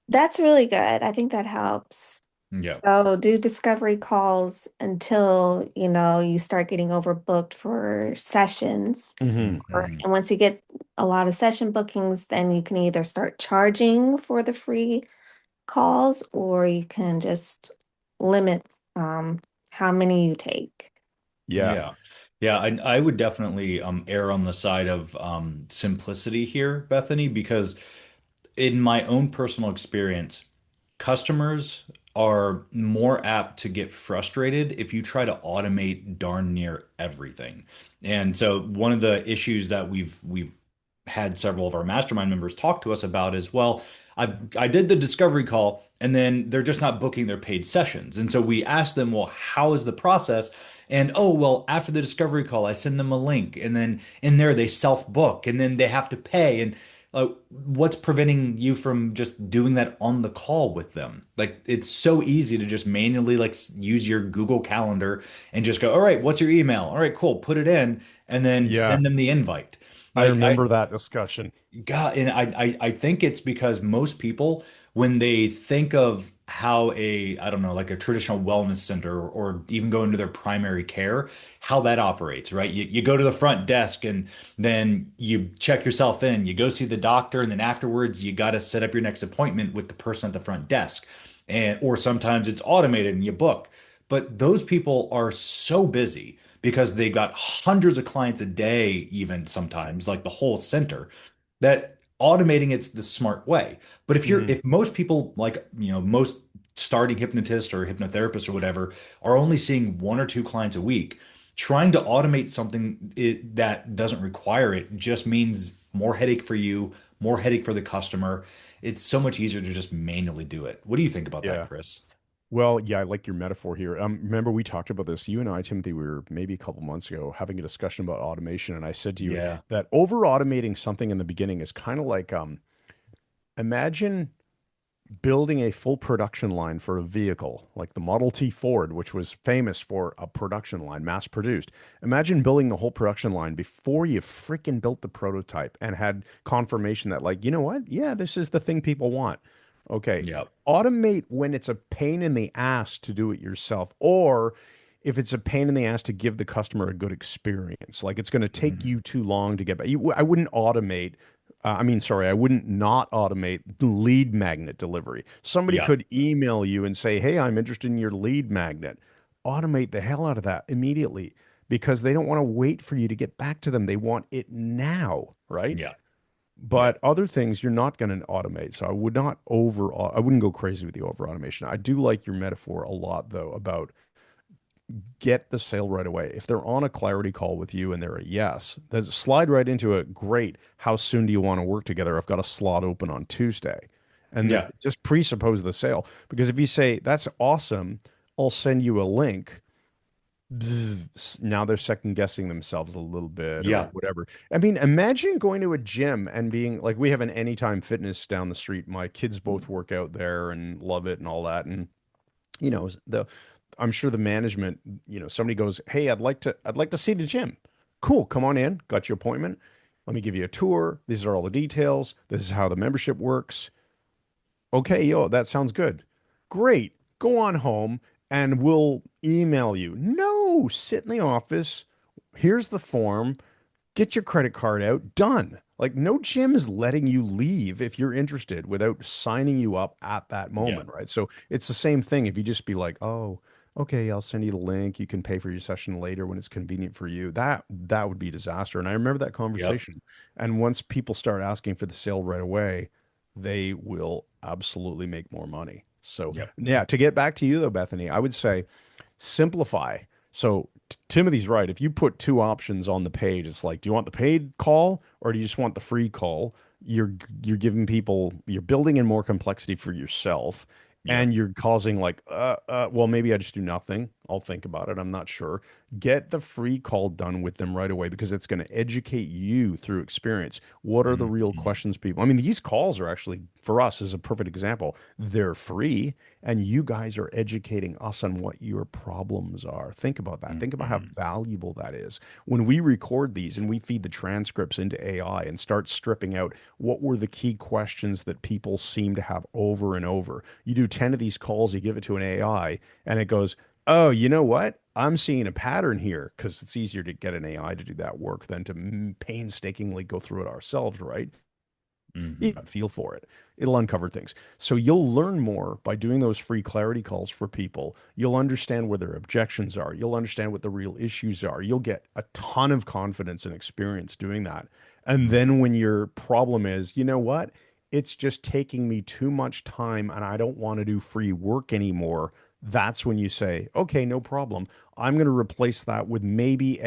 that's really good. I think that helps. Yeah. So do discovery calls until, you start getting overbooked for sessions. Hmm. Mhm. And once you get a lot of session bookings, then you can either start charging for the free calls or you can just limit how many you take. Yeah. Yeah. Yeah, I would definitely err on the side of simplicity here, Bethany, because in my own personal experience, customers are more apt to get frustrated if you try to automate darn near everything. And so one of the issues that we've had several of our mastermind members talk to us about is, well, I did the discovery call and then they're just not booking their paid sessions. And so we asked them, well, how is the process? And oh, well, after the discovery call, I send them a link and then in there they self-book and then they have to pay. And what's preventing you from just doing that on the call with them? Like it's so easy to just manually like use your Google Calendar and just go, all right, what's your email? All right, cool, put it in and then Yeah. send them the invite. I Like remember that discussion. God, and I think it's because most people, when they think of how I don't know, like a traditional wellness center or even go into their primary care, how that operates, right? You go to the front desk and then you check yourself in, you go see the doctor, and then afterwards you got to set up your next appointment with the person at the front desk. And or sometimes it's automated and you book. But those people are so busy because they got hundreds of clients a day, even sometimes, like the whole center that automating it's the smart way. But Hmm. if most people like, most starting hypnotists or hypnotherapists or whatever are only seeing one or two clients a week, trying to automate something that doesn't require it just means more headache for you, more headache for the customer. It's so much easier to just manually do it. What do you think about that, Yeah. Chris? Well, yeah, I like your metaphor here. Remember we talked about this. You and I, Timothy, we were maybe a couple months ago having a discussion about automation, and I said to you Yeah. that over automating something in the beginning is kind of like imagine building a full production line for a vehicle like the Model T Ford, which was famous for a production line, mass produced. Imagine building the whole production line before you freaking built the prototype and had confirmation that, like, you know what? Yeah, this is the thing people want. Okay. Yep. Automate when it's a pain in the ass to do it yourself, or if it's a pain in the ass to give the customer a good experience. Like it's going to take Mhm. you too long to get back. I wouldn't automate sorry, I wouldn't not automate the lead magnet delivery. Somebody Yep. could email you and say, "Hey, I'm interested in your lead magnet." Automate the hell out of that immediately because they don't want to wait for you to get back to them. They want it now, right? Yeah. But Yep. other things you're not going to automate. So I wouldn't go crazy with the over automation. I do like your metaphor a lot though about get the sale right away. If they're on a clarity call with you and they're a yes, then slide right into a great. How soon do you want to work together? I've got a slot open on Tuesday. And Yeah. just presuppose the sale. Because if you say, that's awesome, I'll send you a link. Now they're second guessing themselves a little bit or Yeah. whatever. I mean, imagine going to a gym and being like, we have an Anytime Fitness down the street. My kids both work out there and love it and all that. And the I'm sure the management, somebody goes, "Hey, I'd like to see the gym." Cool, come on in. Got your appointment. Let me give you a tour. These are all the details. This is how the membership works. Okay, yo, that sounds good. Great. Go on home and we'll email you. No, sit in the office. Here's the form. Get your credit card out. Done. Like no gym is letting you leave if you're interested without signing you up at that Yeah. moment, right? So it's the same thing. If you just be like, "Oh, okay, I'll send you the link. You can pay for your session later when it's convenient for you." That would be disaster. And I remember that Yep. conversation. And once people start asking for the sale right away, they will absolutely make more money. So Yep. yeah, to get back to you though, Bethany, I would say simplify. So Timothy's right. If you put two options on the page, it's like, do you want the paid call or do you just want the free call? You're giving people, you're building in more complexity for yourself, Yep. and you're causing like, well, maybe I just do nothing. I'll think about it. I'm not sure. Get the free call done with them right away because it's going to educate you through experience. What are the real Mhm. questions people? I mean, these calls are actually for us is a perfect example. They're free and you guys are educating us on what your problems are. Think about that. Think about how Mhm. valuable that is. When we record these and we feed the transcripts into AI and start stripping out what were the key questions that people seem to have over and over. You do 10 of these calls, you give it to an AI, and it goes, "Oh, you know what? I'm seeing a pattern here," because it's easier to get an AI to do that work than to painstakingly go through it ourselves, right? You Mhm. feel for it. It'll uncover things. So you'll learn more by doing those free clarity calls for people. You'll understand where their objections are. You'll understand what the real issues are. You'll get a ton of confidence and experience doing that. And Mhm. then when your problem is, you know what? It's just taking me too much time and I don't want to do free work anymore. That's when you say, okay, no problem. I'm going to replace that with maybe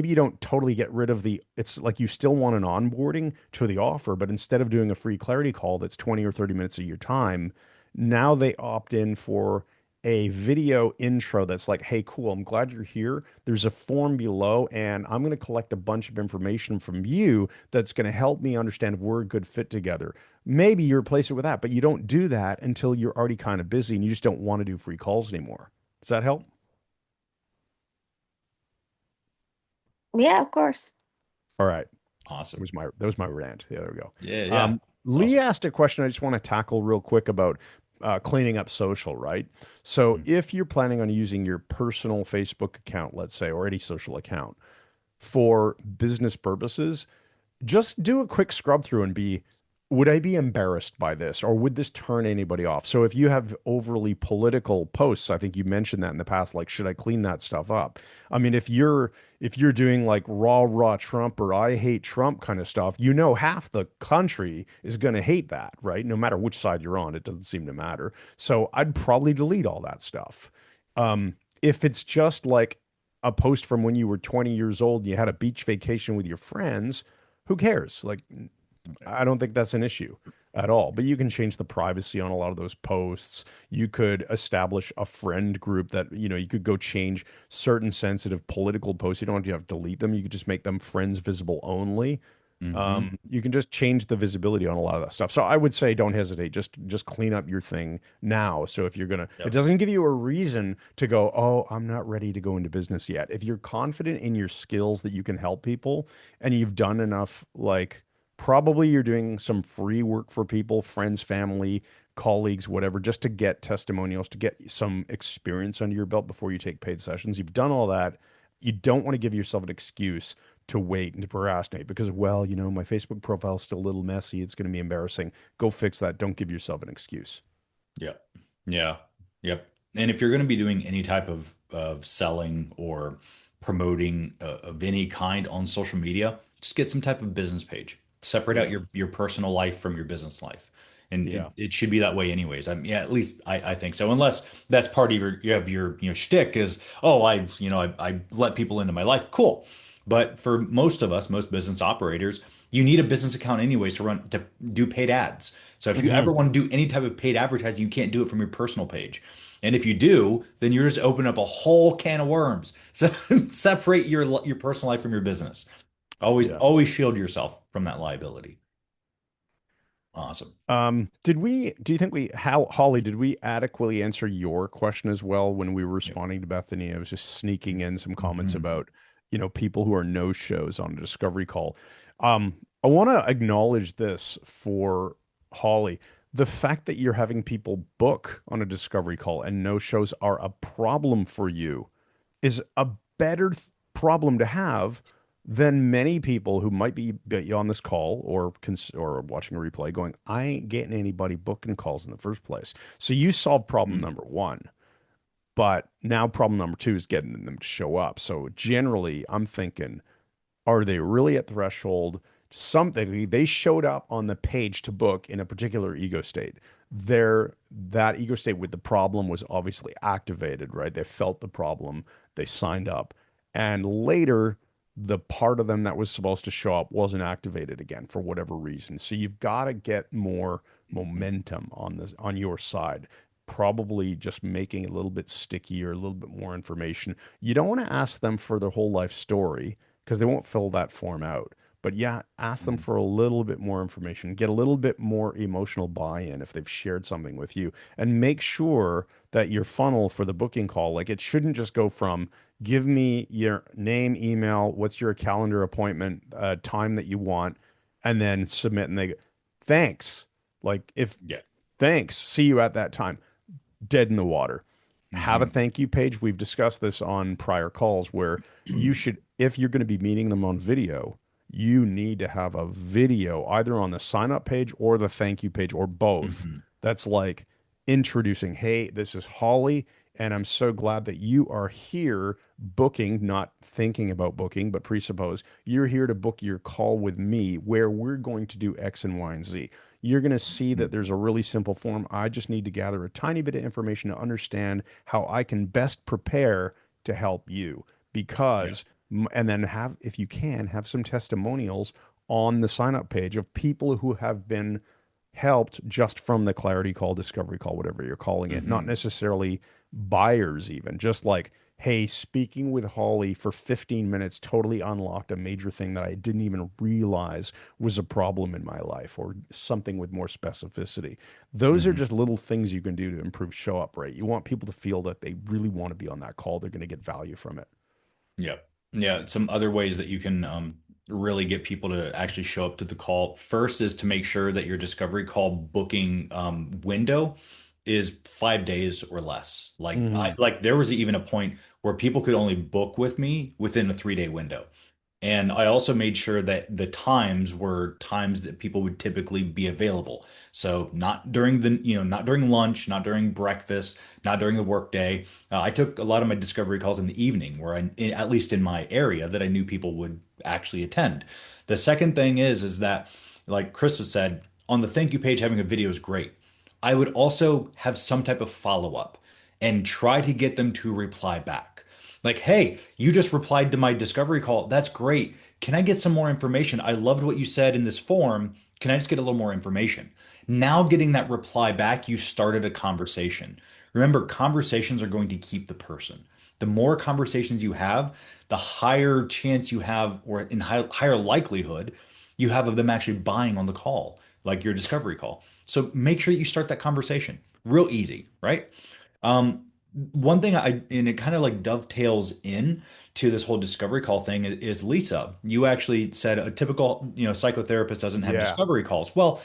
you don't totally get rid of it's like you still want an onboarding to the offer, but instead of doing a free clarity call that's 20 or 30 minutes of your time, now they opt in for a video intro that's like, "Hey, cool, I'm glad you're here. There's a form below, and I'm going to collect a bunch of information from you that's going to help me understand if we're a good fit together." Maybe you replace it with that, but you don't do that until you're already kind of busy and you just don't want to do free calls anymore. Does that help? Yeah, of course. All right. Awesome. That was my rant. Yeah, there we go. Yeah. Yeah. Lee Awesome. asked a question I just want to tackle real quick about cleaning up social, right? So Mm. if you're planning on using your personal Facebook account, let's say, or any social account for business purposes, just do a quick scrub through and would I be embarrassed by this or would this turn anybody off? So if you have overly political posts, I think you mentioned that in the past, like, should I clean that stuff up? I mean, if you're doing like rah Trump or I hate Trump kind of stuff, half the country is going to hate that, right? No matter which side you're on, it doesn't seem to matter. So I'd probably delete all that stuff. If it's just like a post from when you were 20 years old and you had a beach vacation with your friends, who cares? Like, I don't think that's an issue. at all. But you can change the privacy on a lot of those posts. You could establish a friend group that, you could go change certain sensitive political posts. You don't have to delete them. You could just make them friends visible only. Hmm. You can just change the visibility on a lot of that stuff. So I would say don't hesitate. Just clean up your thing now. So if you're gonna, it Yep. doesn't give you a reason to go, oh, I'm not ready to go into business yet. If you're confident in your skills that you can help people and you've done enough, like probably you're doing some free work for people, friends, family, colleagues, whatever, just to get testimonials, to get some experience under your belt before you take paid sessions. You've done all that. You don't want to give yourself an excuse to wait and to procrastinate because, well, my Facebook profile is still a little messy. It's going to be embarrassing. Go fix that. Don't give yourself an excuse. Yep. Yeah. Yep. And if you're going to be doing any type of selling or promoting of any kind on social media, just get some type of business page. Separate out Yeah. your personal life from your business life. And Yeah. it should be that way anyways. I mean, yeah, at least I think so. Unless that's part of your shtick is, oh, I let people into my life. Cool. But for most of us, most business operators, you need a business account anyways to do paid ads. So if you ever Hmm. want to do any type of paid advertising, you can't do it from your personal page. And if you do, then you're just opening up a whole can of worms. So separate your personal life from your business. Yeah. Always shield yourself from that liability. Awesome. Do you think Holly, did we adequately answer your question as well when we were Yep. responding to Bethany? I was just sneaking in some comments Mhm. about, people who are no shows on a discovery call. I want to acknowledge this for Holly. The fact that you're having people book on a discovery call and no shows are a problem for you is a better problem to have than many people who might be on this call or watching a replay going, I ain't getting anybody booking calls in the first place. So you solved problem Mhm. number one, but now problem number two is getting them to show up. So generally, I'm thinking, are they really at threshold? Something they showed up on the page to book in a particular ego state. That ego state with the problem was obviously activated, right? They felt the problem, they signed up, and later the part of them that was supposed to show up wasn't activated again for whatever reason. So you've got to get more momentum on your side. Probably just making it a little bit stickier, a little bit more information. You don't want to ask them for their whole life story because they won't fill that form out. But yeah, ask them Mhm. for a little bit more information, get a little bit more emotional buy-in if they've shared something with you, and make sure that your funnel for the booking call, like it shouldn't just go from give me your name, email, what's your calendar appointment, time that you want, and then submit. And they go, thanks. Like if Yeah. thanks, see you at that time. Dead in the water. Have a Hmm. thank you page. We've discussed this on prior calls where you should, if you're going to be meeting them on video, you need to have a video either on the sign up page or the thank you page or both. Hmm. That's like introducing, hey, this is Holly, and I'm so glad that you are here booking, not thinking about booking, but presuppose you're here to book your call with me where we're going to do X and Y and Z. You're going to see that there's a really simple form. I just need to gather a tiny bit of information to understand how I can best prepare to help you. Yeah. Because, and then have, if you can, have some testimonials on the sign up page of people who have been helped just from the clarity call, discovery call, whatever you're calling it, not Hmm. necessarily buyers, even just like, hey, speaking with Holly for 15 minutes totally unlocked a major thing that I didn't even realize was a problem in my life or something with more specificity. Those are Hmm. just little things you can do to improve show up rate. You want people to feel that they really want to be on that call. They're going to get value from it. Yeah. Yeah. Some other ways that you can really get people to actually show up to the call. First is to make sure that your discovery call booking window is 5 days or less. Hmm. Like there was even a point where people could only book with me within a 3-day window. And I also made sure that the times were times that people would typically be available. So not during lunch, not during breakfast, not during the workday. I took a lot of my discovery calls in the evening where at least in my area that I knew people would actually attend. The second thing is that like Chris has said, on the thank you page, having a video is great. I would also have some type of follow up and try to get them to reply back. Like, hey, you just replied to my discovery call. That's great. Can I get some more information? I loved what you said in this form. Can I just get a little more information? Now, getting that reply back, you started a conversation. Remember, conversations are going to keep the person. The more conversations you have, the higher chance you have, or in higher likelihood you have of them actually buying on the call, like your discovery call. So make sure you start that conversation. Real easy, right? Um, One thing and it kind of like dovetails in to this whole discovery call thing is Lisa. You actually said a typical, psychotherapist doesn't have Yeah. discovery calls. Well,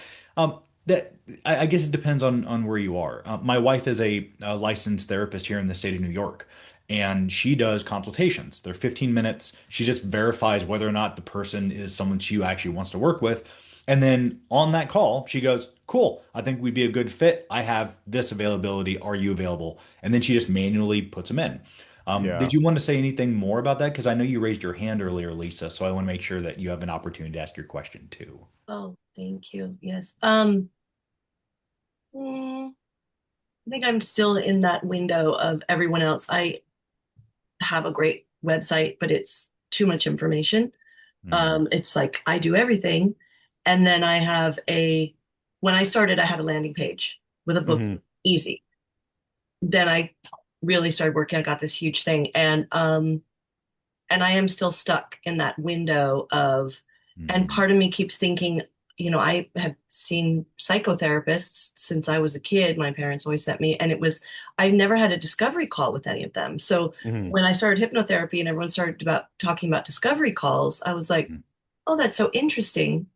that I guess it depends on where you are. My wife is a licensed therapist here in the state of New York, and she does consultations. They're 15 minutes. She just verifies whether or not the person is someone she actually wants to work with. And then on that call, she goes, "Cool, I think we'd be a good fit. I have this availability. Are you available?" And then she just manually puts them in. Yeah. Did you want to say anything more about that? Because I know you raised your hand earlier, Lisa. So I want to make sure that you have an opportunity to ask your question too. Oh, thank you. Yes. Mm, I think I'm still in that window of everyone else. I have a great website, but it's too much information. Mm, It's like I do everything. And then when I started, I had a landing page with a book, Hmm. easy. Then I really started working. I got this huge thing. And I am still stuck in that window and mm. part of me keeps thinking, I have seen psychotherapists since I was a kid. My parents always sent me, and I never had a discovery call with any of them. So Hmm. when I started hypnotherapy and everyone started talking about discovery calls, I was like, Mm. oh, that's so interesting.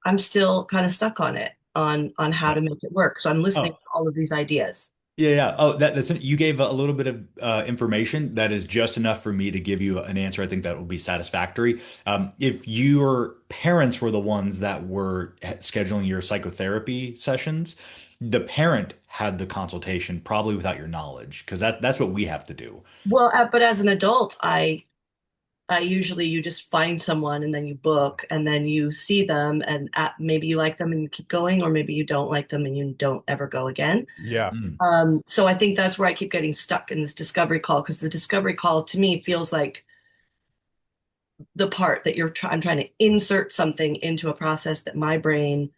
I'm still kind of stuck on it, on how to make it work. So I'm listening Oh, to all of these ideas. yeah, yeah. Oh, that's you gave a little bit of information that is just enough for me to give you an answer. I think that will be satisfactory. If your parents were the ones that were scheduling your psychotherapy sessions, the parent had the consultation probably without your knowledge, because that's what we have to do. Well, but as an adult, I usually you just find someone and then you book and then you see them and maybe you like them and you keep going, or maybe you don't like them and you don't ever go again. Yeah. Mm, So I think that's where I keep getting stuck in this discovery call, because the discovery call to me feels like the part that I'm trying to insert something into a process that my brain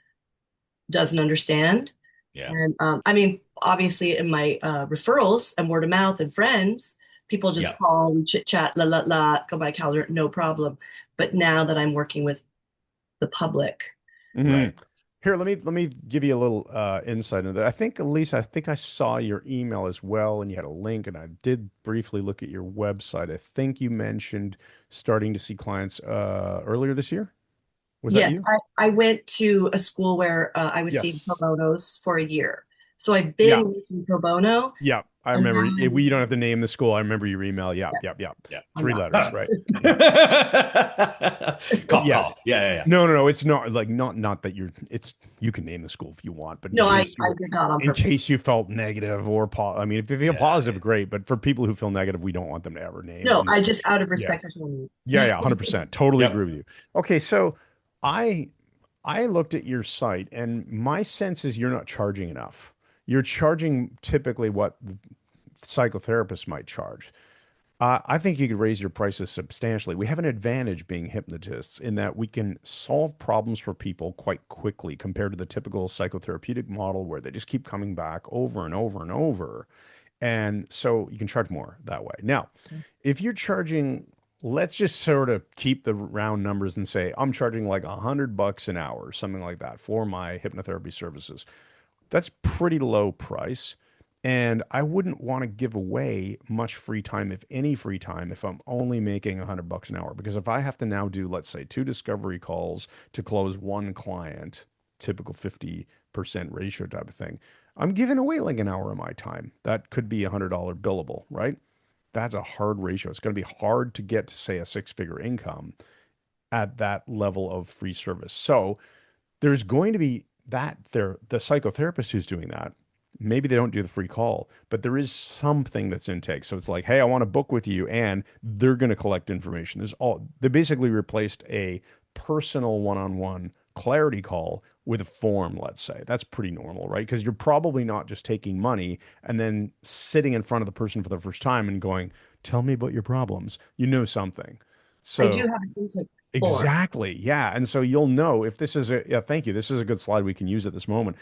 doesn't understand. yeah. And I mean, obviously, in my referrals and word of mouth and friends, people just Yeah. call and chit chat, la la la, go by calendar, no problem. But now that I'm working with the public, Hmm. Right. Here, let me give you a little insight into that. I think, Elise, I think I saw your email as well, and you had a link, and I did briefly look at your website. I think you mentioned starting to see clients earlier this year. Was that yes, you? I went to a school where I was seeing pro Yes. bonos for a year. So I've Yeah. been making pro bono, Yeah. I and remember. We don't then have to name the school. I remember your email. Yeah. yeah, Yeah. Yeah. Yeah. I'm Three not. letters, right? Yeah. Cough, Yeah. cough. Yeah, yeah, yeah. No. It's not like not that you're. It's you can name the school if you want, but No, I did not on in purpose. case you felt negative or I mean, if you feel Yeah, positive, great. But for people who feel negative, we don't want them to ever name. No, And I just out of yeah, respect for someone. yeah, 100%. Totally agree Yep. with you. Okay, so I I looked at your site, and my sense is you're not charging enough. You're charging typically what psychotherapists might charge. I think you could raise your prices substantially. We have an advantage being hypnotists in that we can solve problems for people quite quickly compared to the typical psychotherapeutic model where they just keep coming back over and over and over. And so you can charge more that way. Now, if you're charging, let's just sort of keep the round numbers and say, I'm charging like $100 an hour, or something like that for my hypnotherapy services. That's pretty low price. And I wouldn't want to give away much free time, if any free time, if I'm only making $100 an hour. Because if I have to now do, let's say, two discovery calls to close one client, typical 50% ratio type of thing, I'm giving away like an hour of my time. That could be $100 billable, right? That's a hard ratio. It's going to be hard to get to, say, a six-figure income at that level of free service. So there's going to be the psychotherapist who's doing that. Maybe they don't do the free call, but there is something that's intake. So it's like, hey, I want to book with you, and they're going to collect information. They basically replaced a personal one-on-one clarity call with a form, let's say. That's pretty normal, right? Because you're probably not just taking money and then sitting in front of the person for the first time and going, tell me about your problems. You know something. I do So have an intake. form. Exactly. Yeah. And so you'll know if this is a, yeah, thank you. This is a good slide we can use at this moment.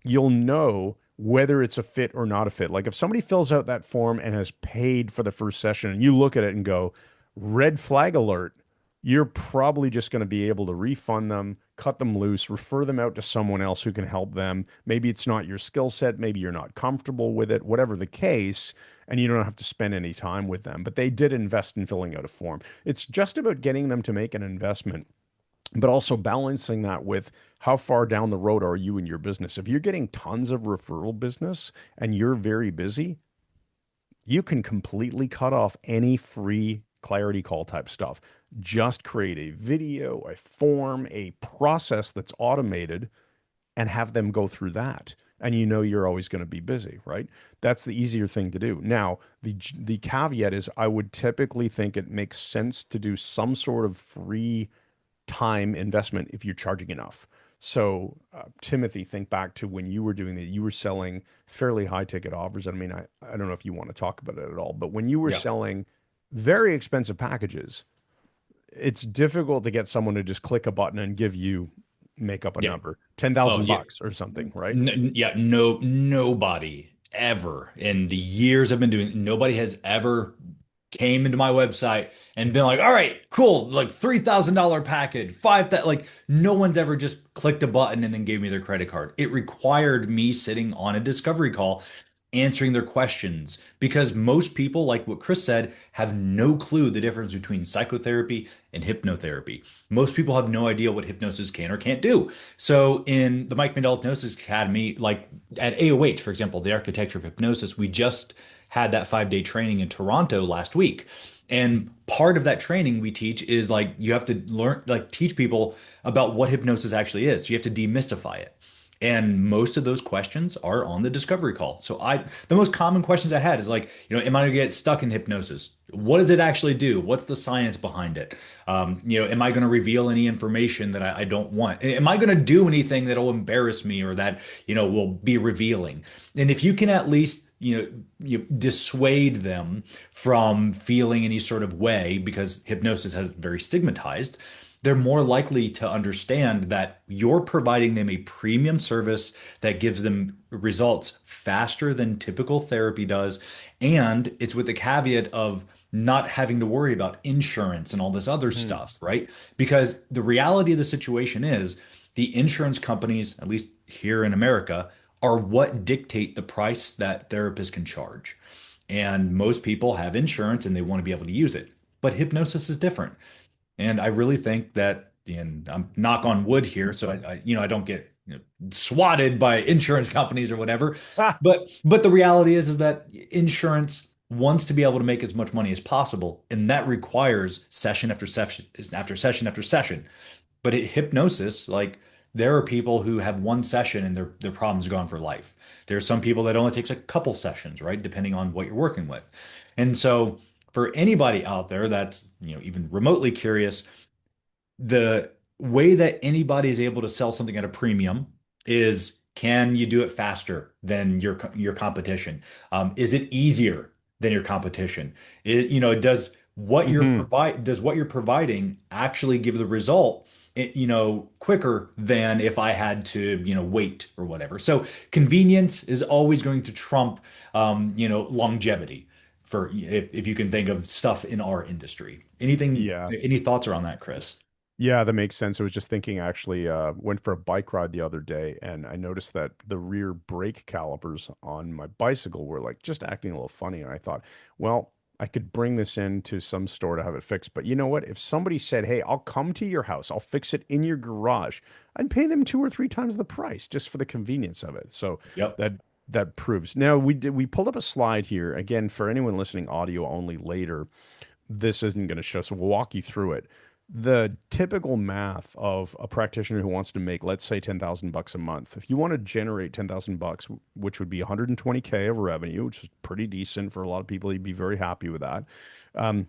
You'll know whether it's a fit or not a fit. Like if somebody fills out that form and has paid for the first session and you look at it and go, red flag alert, you're probably just going to be able to refund them, cut them loose, refer them out to someone else who can help them. Maybe it's not your skill set, maybe you're not comfortable with it, whatever the case, and you don't have to spend any time with them. But they did invest in filling out a form. It's just about getting them to make an investment, but also balancing that with how far down the road are you in your business. If you're getting tons of referral business and you're very busy, you can completely cut off any free clarity call type stuff. Just create a video, a form, a process that's automated and have them go through that. And you know you're always going to be busy, right? That's the easier thing to do. Now, the caveat is I would typically think it makes sense to do some sort of free time investment if you're charging enough. So, Timothy, think back to when you were doing that, you were selling fairly high ticket offers. I mean, I don't know if you want to talk about it at all, but when you were Yeah. selling very expensive packages, it's difficult to get someone to just click a button and give you, make up a Yeah. number, Oh, 10,000 yeah. bucks or something, right? Yeah, no, nobody ever in the years I've been doing, nobody has ever came into my website and been like, all right, cool, like $3,000 package, five that like no one's ever just clicked a button and then gave me their credit card. It required me sitting on a discovery call answering their questions because most people, like what Chris said, have no clue the difference between psychotherapy and hypnotherapy. Most people have no idea what hypnosis can or can't do. So in the Mike Mandel Hypnosis Academy, like at AOH, for example, the architecture of hypnosis, we just had that 5 day training in Toronto last week. And part of that training we teach is like you have to learn, like teach people about what hypnosis actually is. So you have to demystify it. And most of those questions are on the discovery call. So the most common questions I had is like, am I going to get stuck in hypnosis? What does it actually do? What's the science behind it? Am I going to reveal any information that I don't want? Am I going to do anything that will embarrass me or that, will be revealing? And if you can at least, you dissuade them from feeling any sort of way because hypnosis has very stigmatized, they're more likely to understand that you're providing them a premium service that gives them results faster than typical therapy does. And it's with the caveat of not having to worry about insurance and all this other Hmm. stuff, right? Because the reality of the situation is the insurance companies, at least here in America, are what dictate the price that therapists can charge. And most people have insurance and they want to be able to use it. But hypnosis is different. And I really think that, and I'm knock on wood here, so I don't get swatted by insurance companies or whatever. Ah, But the reality is that insurance wants to be able to make as much money as possible, and that requires session after session after session after session. But hypnosis, like there are people who have one session and their problem's gone for life. There are some people that only takes a couple sessions, right? Depending on what you're working with. And so for anybody out there that's, even remotely curious, the way that anybody is able to sell something at a premium is can you do it faster than your competition? Is it easier than your competition? mhm. Does what you're providing actually give the result, quicker than if I had to, wait or whatever. So convenience is always going to trump, longevity for if you can think of stuff in our industry. Yeah. Any thoughts around that, Chris? Yeah, that makes sense. I was just thinking actually, went for a bike ride the other day and I noticed that the rear brake calipers on my bicycle were like just acting a little funny. And I thought, well, I could bring this into some store to have it fixed. But you know what? If somebody said, hey, I'll come to your house, I'll fix it in your garage, I'd pay them two or three times the price just for the convenience of it. So Yep. that that proves. Now we pulled up a slide here again for anyone listening audio only later. This isn't going to show, so we'll walk you through it. The typical math of a practitioner who wants to make, let's say, 10,000 bucks a month. If you want to generate 10,000 bucks, which would be 120K of revenue, which is pretty decent for a lot of people, you'd be very happy with that. Um,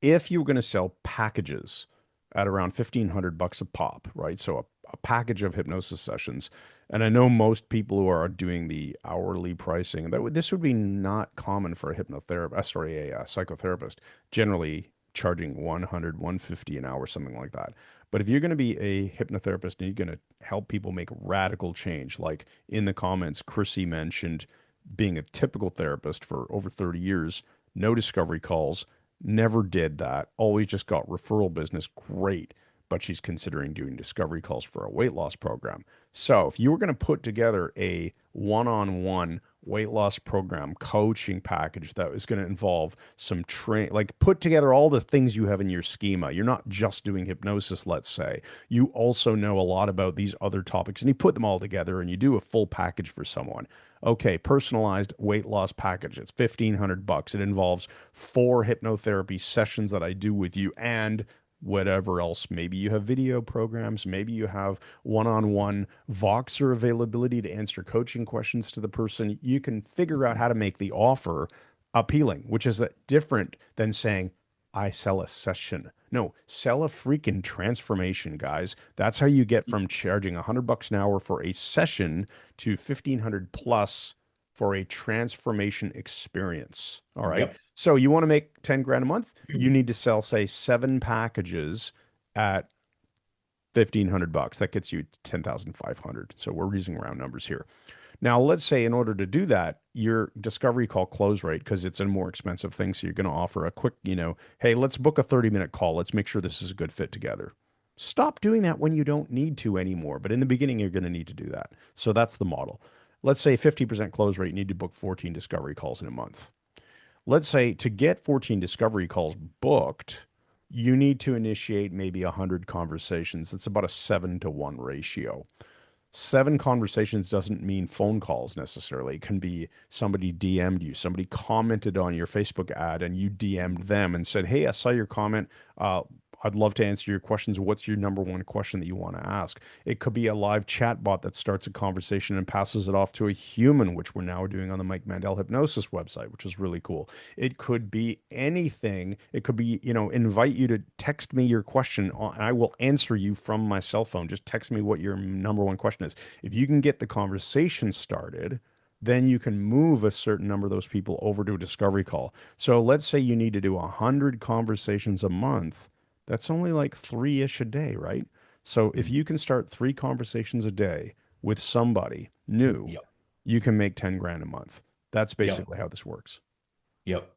if you were going to sell packages at around 1,500 bucks a pop, right? So a package of hypnosis sessions. And I know most people who are doing the hourly pricing, this would be not common for a hypnotherapist, sorry, a psychotherapist. Generally, charging 100, 150 an hour, something like that. But if you're going to be a hypnotherapist and you're going to help people make radical change, like in the comments, Chrissy mentioned being a typical therapist for over 30 years, no discovery calls, never did that, always just got referral business, great. But she's considering doing discovery calls for a weight loss program. So if you were going to put together a one-on-one weight loss program coaching package that is going to involve some like put together all the things you have in your schema. You're not just doing hypnosis, let's say. You also know a lot about these other topics and you put them all together and you do a full package for someone. Okay, personalized weight loss package. It's $1,500. It involves 4 hypnotherapy sessions that I do with you and whatever else. Maybe you have video programs. Maybe you have one-on-one Voxer availability to answer coaching questions to the person. You can figure out how to make the offer appealing, which is different than saying, I sell a session. No, sell a freaking transformation, guys. That's how you get from charging $100 an hour for a session to 1,500 plus for a transformation experience. All right. Yep. So you want to make 10 grand a month, you need to sell, say, 7 packages at $1,500. That gets you 10,500. So we're using round numbers here. Now, let's say in order to do that, your discovery call close rate, because it's a more expensive thing. So you're going to offer a quick, hey, let's book a 30-minute call. Let's make sure this is a good fit together. Stop doing that when you don't need to anymore. But in the beginning, you're going to need to do that. So that's the model. Let's say 50% close rate, you need to book 14 discovery calls in a month. Let's say to get 14 discovery calls booked, you need to initiate maybe 100 conversations. It's about a 7-to-1 ratio. 7 conversations doesn't mean phone calls necessarily. It can be somebody DM'd you, somebody commented on your Facebook ad and you DM'd them and said, hey, I saw your comment. I'd love to answer your questions. What's your number one question that you want to ask? It could be a live chat bot that starts a conversation and passes it off to a human, which we're now doing on the Mike Mandel Hypnosis website, which is really cool. It could be anything. It could be, invite you to text me your question and I will answer you from my cell phone. Just text me what your number one question is. If you can get the conversation started, then you can move a certain number of those people over to a discovery call. So let's say you need to do 100 conversations a month. That's only like 3-ish a day, right? So if you can start 3 conversations a day with somebody new, Yep. you can make 10 grand a month. That's basically Yep. how this works. Yep.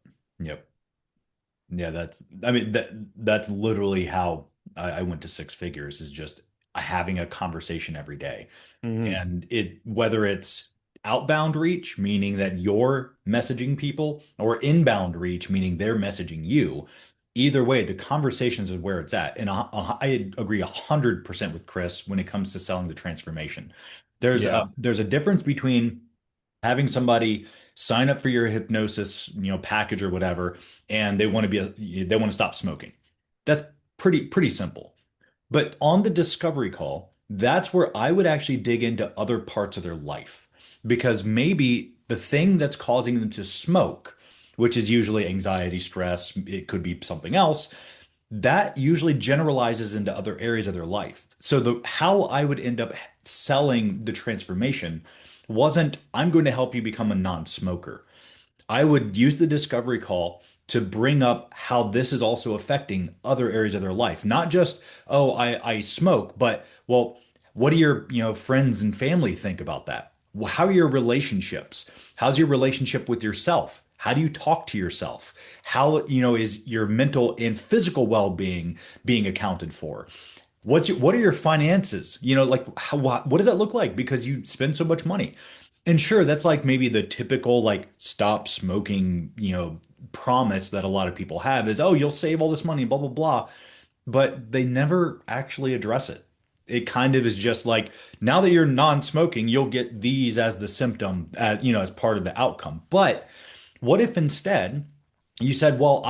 Yeah, that's literally how I went to 6 figures, is just having a conversation every day. And whether it's outbound reach, meaning that you're messaging people, or inbound reach, meaning they're messaging you, either way, the conversations is where it's at. And I agree 100% with Chris when it comes to selling the transformation. There's a difference between having somebody sign up for your hypnosis, package or whatever, and they want to stop smoking. That's pretty simple. But on the discovery call, that's where I would actually dig into other parts of their life, because maybe the thing that's causing them to smoke, which is usually anxiety, stress, it could be something else, that usually generalizes into other areas of their life. So how I would end up selling the transformation wasn't, I'm going to help you become a non-smoker. I would use the discovery call to bring up how this is also affecting other areas of their life. Not just, oh, I smoke, but, well, what do your friends and family think about that? How are your relationships? How's your relationship with yourself? How do you talk to yourself? How, is your mental and physical well-being being accounted for? What are your finances? What does that look like? Because you spend so much money. And sure, that's like maybe the typical like stop smoking, promise that a lot of people have is, oh, you'll save all this money, blah, blah, blah. But they never actually address it. It kind of is just like, now that you're non-smoking, you'll get these as the symptom, as part of the outcome. But what if instead you said, well,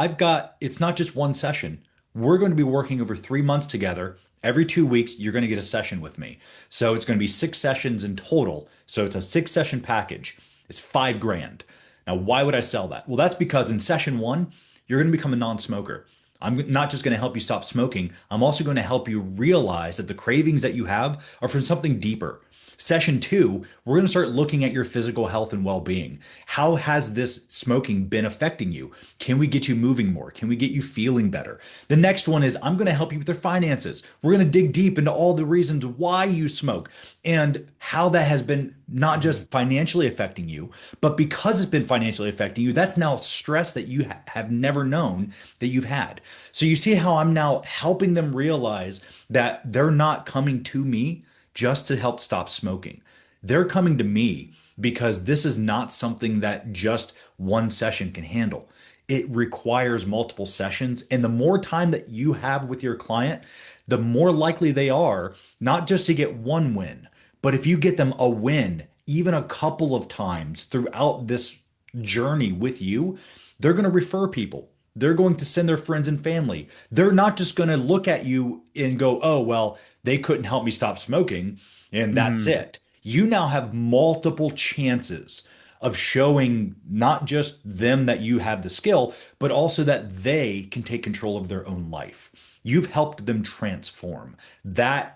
it's not just one session. We're going to be working over 3 months together. Every 2 weeks, you're going to get a session with me. So it's going to be 6 sessions in total. So it's a 6-session package. It's 5 grand. Now, why would I sell that? Well, that's because in session 1, you're going to become a non-smoker. I'm not just going to help you stop smoking. I'm also going to help you realize that the cravings that you have are from something deeper. Session two, we're going to start looking at your physical health and well-being. How has this smoking been affecting you? Can we get you moving more? Can we get you feeling better? The next one is I'm going to help you with your finances. We're going to dig deep into all the reasons why you smoke and how that has been not just financially affecting you, but because it's been financially affecting you, that's now stress that you have never known that you've had. So you see how I'm now helping them realize that they're not coming to me just to help stop smoking. They're coming to me because this is not something that just one session can handle. It requires multiple sessions. And the more time that you have with your client, the more likely they are not just to get one win, but if you get them a win, even a couple of times throughout this journey with you, they're going to refer people. They're going to send their friends and family. They're not just going to look at you and go, oh, well, they couldn't help me stop smoking, and that's Mhm. it. You now have multiple chances of showing not just them that you have the skill, but also that they can take control of their own life. You've helped them transform. That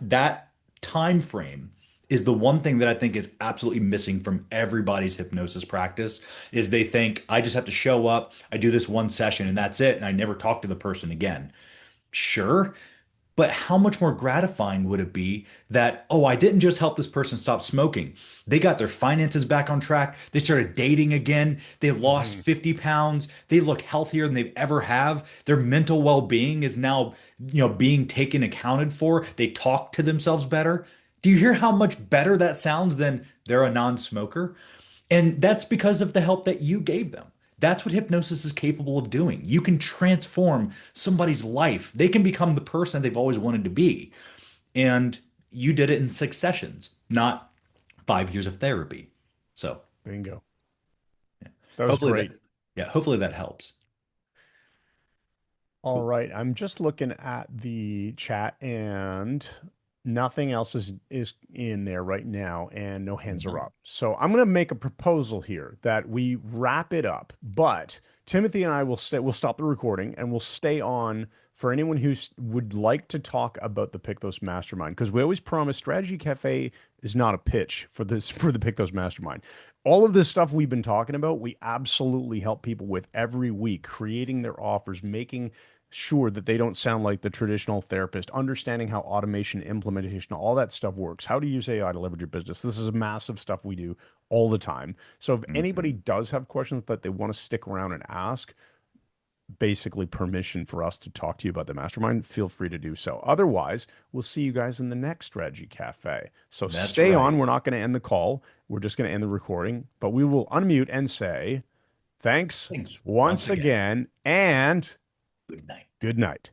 time frame is the one thing that I think is absolutely missing from everybody's hypnosis practice is they think I just have to show up, I do this one session and that's it, and I never talk to the person again. Sure, but how much more gratifying would it be that, oh, I didn't just help this person stop smoking. They got their finances back on track. They started dating again. They lost Mhm. 50 pounds. They look healthier than they've ever have. Their mental well-being is now, being taken accounted for. They talk to themselves better. Do you hear how much better that sounds than they're a non-smoker? And that's because of the help that you gave them. That's what hypnosis is capable of doing. You can transform somebody's life. They can become the person they've always wanted to be. And you did it in 6 sessions, not 5 years of therapy. So Bingo. yeah. That was hopefully that, great. yeah, hopefully that helps. All Cool. right, I'm just looking at the chat and nothing else is in there right now and no hands are up. So I'm going to make a proposal here that we wrap it up, but Timothy and I will stay, we'll stop the recording and we'll stay on for anyone who would like to talk about the Pykthos Mastermind because we always promise Strategy Cafe is not a pitch for this for the Pykthos Mastermind. All of this stuff we've been talking about, we absolutely help people with every week, creating their offers, making sure that they don't sound like the traditional therapist, understanding how automation, implementation, all that stuff works, how to use AI to leverage your business. This is massive stuff we do all the time. So if anybody Mhm. does have questions that they want to stick around and ask, basically permission for us to talk to you about the mastermind, feel free to do so. Otherwise, we'll see you guys in the next Strategy Cafe. So That's stay right. on. We're not going to end the call. We're just going to end the recording, but we will unmute and say thanks Thanks once once again. again and Good night. good night.